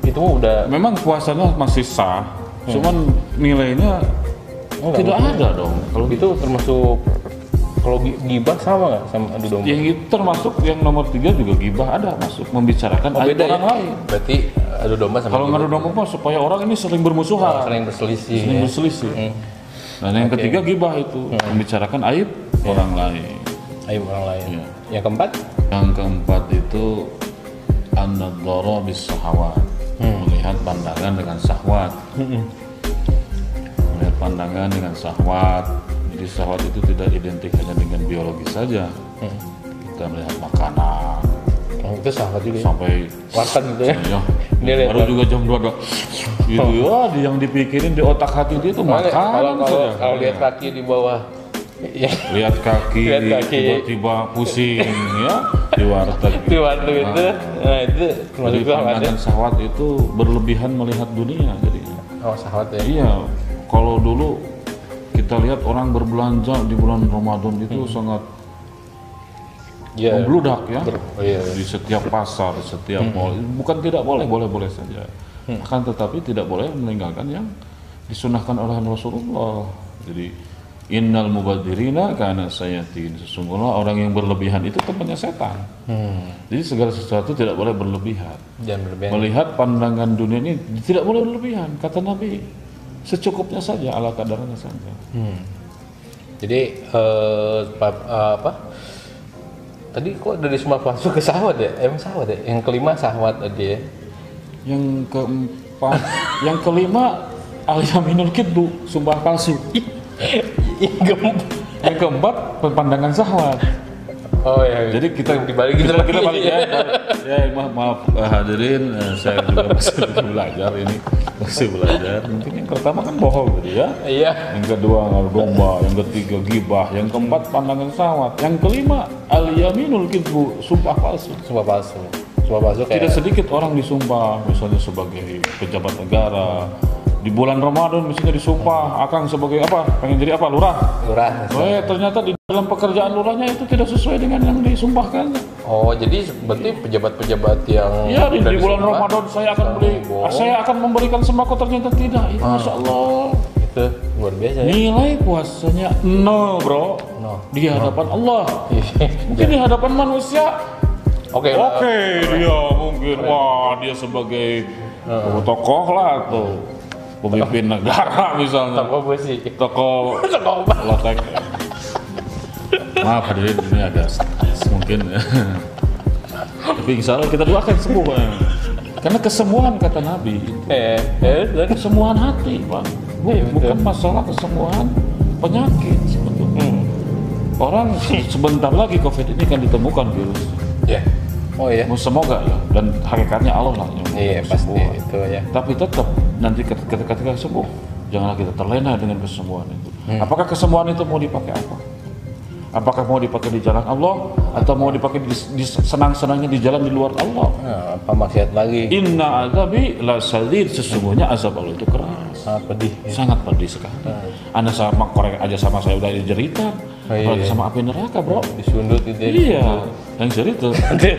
Itu udah. Memang puasanya masih sah, cuman nilainya tidak ada dong. Kalau itu termasuk kalau gibah sama nggak sama adu domba? Yang itu termasuk yang nomor 3 juga gibah ada masuk membicarakan aib orang lain. Berarti adu domba sama. Kalau ngadu domba mah supaya orang ini saling bermusuhan, saling berselisih. Saling berselisih. Dan yang ketiga gibah itu membicarakan aib orang lain. Aib orang lain. Ya. Yang keempat? Yang keempat itu an-nadhara bis-syahawat. Melihat pandangan dengan syahwat. Melihat pandangan dengan syahwat. Jadi syahwat itu tidak identik hanya dengan biologis saja. Kita melihat makanan. Oh, itu syahwat juga. Sampai makan gitu ya. Iya. Baru juga jam 2 gitu ya, yang dipikirin di otak hati dia itu makan. Kalau lihat kaki di bawah, ya. Lihat kaki tiba-tiba pusing ya di warteg. Di warteg itu, nah itu jadi pandangan syahwat itu berlebihan melihat dunia jadinya. Oh syahwat ya? Iya, kalau dulu kita lihat orang berbelanja di bulan Ramadan itu sangat membludak ya. Di setiap pasar, di setiap mall. Bukan tidak boleh, boleh saja. Akan tetapi tidak boleh meninggalkan yang disunahkan oleh Rasulullah. Jadi innal mubadzirina kana sayatin, sesungguhnya orang yang berlebihan itu temannya setan. Jadi segala sesuatu tidak boleh berlebihan. Jangan berlebihan. Melihat pandangan dunia ini tidak boleh berlebihan. Kata Nabi, secukupnya saja, ala kadarnya saja. Jadi apa? Tadi kok dari semua masuk ke syahwat ya? Emang syahwat ya? Yang kelima syahwat tadi ya? Yang keempat, yang kelima al-yaminul kidbu, sumpah palsu. Yang keempat pandangan syahwat. Oh ya. Jadi kita dibalik kita balik ya. Ya maaf hadirin, saya juga masih belajar ini, masih belajar. Mungkin yang pertama kan bohong gitu ya. Iya. Yang kedua ngadu domba, yang ketiga gibah, yang keempat pandangan syahwat, yang kelima al-yaminul kidbu, sumpah palsu. Sumpah palsu. Sumpah palsu kayak tidak sedikit orang disumpah, misalnya sebagai pejabat negara. Di bulan Ramadan misalnya disumpah akan sebagai apa? Pengen jadi apa? Lurah. Ternyata di dalam pekerjaan lurahnya itu tidak sesuai dengan yang disumpahkan. Oh, jadi berarti pejabat-pejabat yang ya di bulan Ramadan saya akan saya akan memberikan sembako, ternyata tidak. Itu Masya Allah. Itu luar biasa ya. Nilai puasanya 0, bro. Di hadapan Allah. Mungkin di hadapan manusia. Oke, dia mungkin dia sebagai tokoh lah tuh. Pemimpin negara misalnya. Tokoh lotek. Maaf hadirin, ini agak mungkin ya. Tapi insya Allah kita doakan semua. Karena kesembuhan kata Nabi. Kesembuhan hati, Pak. Bukan masalah kesembuhan penyakit sebetulnya. Orang sebentar lagi COVID ini kan ditemukan virus. Ya. Oh ya. Semoga ya, dan hakikatnya Allah lah yang Iya pasti sembuh. itu ya. Tapi tetap nanti ketika sembuh, janganlah kita terlena dengan kesembuhan itu. Apakah kesembuhan itu mau dipakai apa? Apakah mau dipakai di jalan Allah atau mau dipakai di senang-senangnya di jalan di luar Allah? Nah, apa maksiat lagi? Inna azabi la sadid, sesungguhnya azab Allah itu keras. Sangat pedih. Sangat pedih sekali. Anda sama korek aja sama saya udah dijeritan. Apalagi sama api neraka, bro. Disundut itu. Iya, yang cerita. Oke.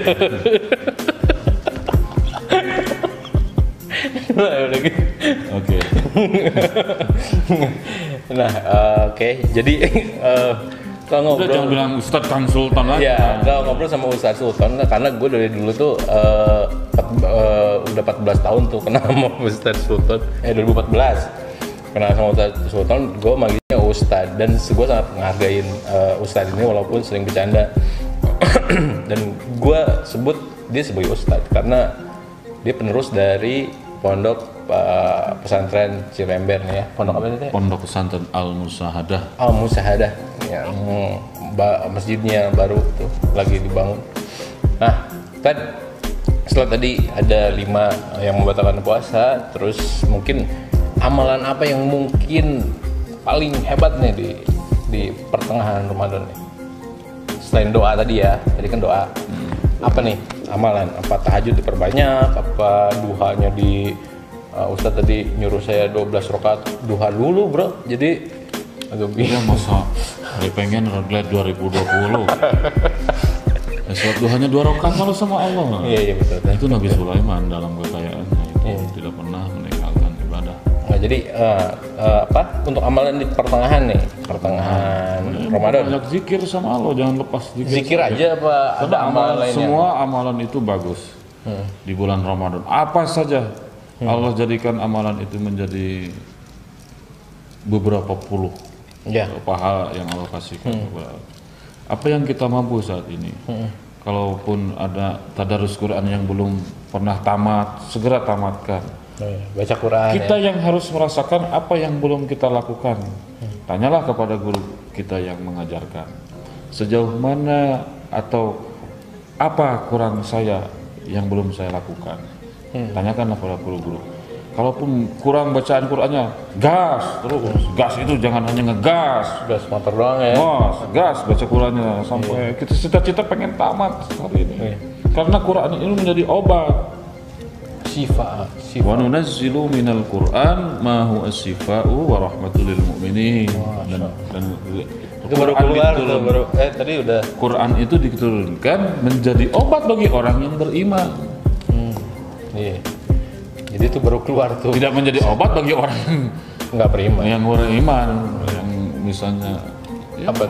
Nah, oke. Jadi kalau ngobrol, jangan bilang Ustadz Kang Sultan lah. Iya, kalau ngobrol sama Ustadz Sultan, karena gue dari dulu tuh udah 14 tahun tuh kenal sama Ustadz Sultan. 2014 kenal sama Ustadz Sultan, gue manggilnya Ustadz, dan gue sangat menghargain Ustadz ini walaupun sering bercanda. Dan gue sebut dia sebagai Ustadz karena dia penerus dari pondok pesantren Cirember nih ya. Pondok apa itu? Pondok pesantren Al-Musahadah. Al-Musahadah yang masjidnya baru tuh lagi dibangun. Nah, kan setelah tadi ada 5 yang membatalkan puasa, terus mungkin amalan apa yang mungkin paling hebat nih di pertengahan Ramadan nih? Selain doa tadi ya, tadi kan doa. Apa nih amalan? Apa tahajud diperbanyak? Apa duhanya di Ustadz tadi nyuruh saya 12 rakaat duha dulu, bro. Jadi agak bingung. Masa hari pengen relate 2020. Sholat duhanya 2 rakaat malu sama Allah. Iya betul. Itu Nabi Sulaiman dalam kekayaannya itu tidak pernah meninggalkan ibadah. Nah, jadi apa untuk amalan di pertengahan nih, pertengahan Ramadan? Banyak zikir sama Allah, jangan lepas Zikir aja apa ada amalan lainnya? Semua amalan itu bagus di bulan Ramadan. Apa saja Allah jadikan amalan itu menjadi beberapa puluh pahala yang Allah kasihkan kepada. Apa yang kita mampu saat ini. Kalaupun ada tadarus Quran yang belum pernah tamat, segera tamatkan. Baca Quran. Kita yang harus merasakan apa yang belum kita lakukan. Tanyalah kepada guru kita yang mengajarkan. Sejauh mana atau apa kurang saya yang belum saya lakukan. Tanyakanlah pada guru-guru. Kalaupun kurang bacaan Qurannya, gas terus. Gas itu jangan hanya ngegas. Gas motor doang ya. Gas baca Qurannya sampai kita cita-cita pengen tamat hari ini. Karena Quran ini menjadi obat. Syifa. Wa nunazzilu minal Qur'an ma huwa syifaa'u wa rahmatul lil mu'minin. Dan itu baru keluar tuh, baru tadi udah. Quran itu diturunkan menjadi obat bagi orang yang beriman. Iya. Jadi itu baru keluar tuh. Tidak menjadi obat bagi orang yang nggak beriman. Yang beriman, yang misalnya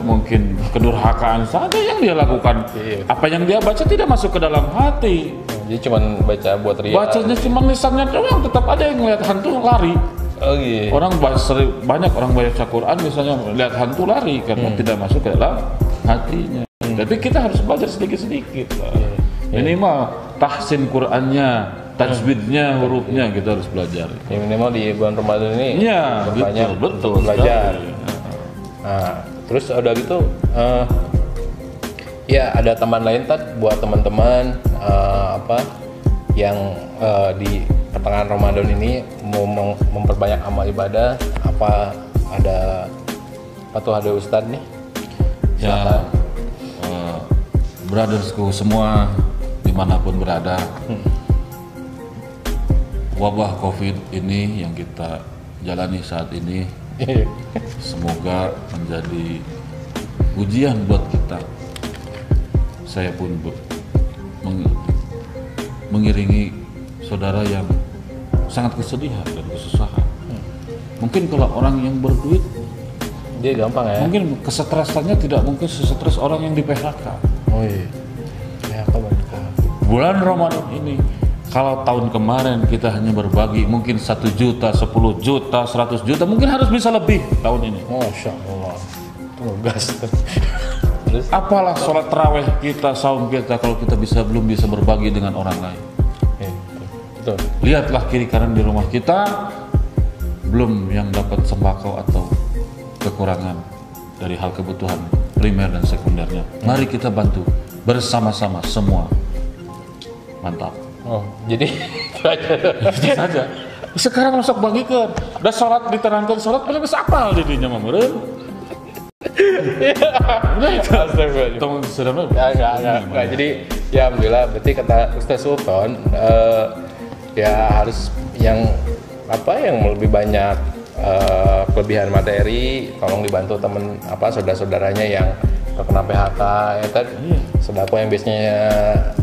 mungkin kedurhakaan saja yang dia lakukan. Apa yang dia baca tidak masuk ke dalam hati. Jadi cuma baca buat riak. Bacanya cuma lisannya doang, tetap ada yang ngeliat hantu lari. Oh iya. Orang banyak orang baca Quran misalnya lihat hantu lari karena tidak masuk ke dalam hatinya. Tapi kita harus belajar sedikit-sedikit. Minimal tahsin Qurannya, tajwidnya, hurufnya kita harus belajar. Ya, minimal di bulan Ramadan ini banyak betul belajar. Nah, terus udah gitu ya ada tambahan lain buat teman-teman yang di pertengahan Ramadan ini mau memperbanyak amal ibadah, apa ada Ustadz nih? Ya, brothersku semua dimanapun berada, wabah COVID ini yang kita jalani saat ini semoga menjadi ujian buat kita. Saya pun mengiringi saudara yang sangat kesedihan dan kesusahan. Mungkin kalau orang yang berduit dia gampang ya. Mungkin kesetresannya tidak mungkin sesetres orang yang di PHK. Oh iya. PHK banyak. Bulan Ramadan ini, kalau tahun kemarin kita hanya berbagi mungkin 1 juta, 10 juta, 100 juta, mungkin harus bisa lebih tahun ini. Masya Allah. Itu ngegas. Terus? Apalah sholat tarawih kita, saum kita kalau kita belum bisa berbagi dengan orang lain. Betul. Lihatlah kiri kanan di rumah kita, belum yang dapat sembako atau kekurangan dari hal kebutuhan primer dan sekundernya. Mari kita bantu bersama-sama semua. Mantap. Oh, jadi Itu saja. Sekarang langsung bagikan. Udah sholat diterangkan sholat, paling bisa apal didinya mah meureun. Tong sedang enggak. Jadi ya alhamdulillah berarti kata Ustaz Sultan ya harus yang lebih banyak kelebihan materi, tolong dibantu temen saudara-saudaranya yang terkena PHK ya kan. Sodako yang biasanya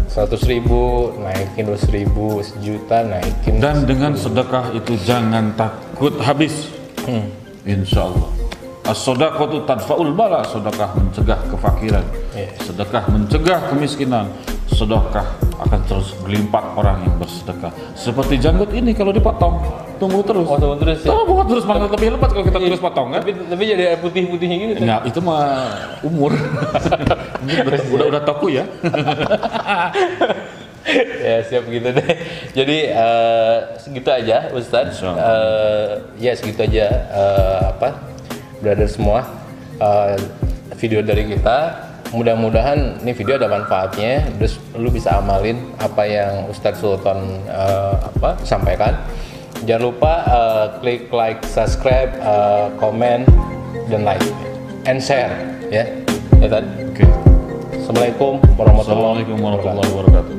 100.000 naikin 200.000, 1 juta naikin. Dan dengan sedekah itu jangan takut habis. Insya Allah. As-sodaqatu tadfa'ul bala, sedekah mencegah kefakiran, sedekah mencegah kemiskinan, sedekah akan terus melimpah orang yang bersedekah. Seperti janggut ini kalau dipotong, tumbuh terus. Tumbuh terus ya. Tumbuh terus, malah lebih lebat kalau kita terus potong kan. Tapi jadi air putih-putihnya gitu. Nah, itu mah umur. udah toku ya. Ya siap gitu deh. Jadi segitu aja Ustadz. Ya segitu aja brother semua video dari kita. Mudah-mudahan ini video ada manfaatnya, terus lu bisa amalin apa yang Ustadz Sultan sampaikan. Jangan lupa klik like, subscribe, komen, dan like, and share ya. Ya tadi. Oke. Assalamualaikum warahmatullahi wabarakatuh.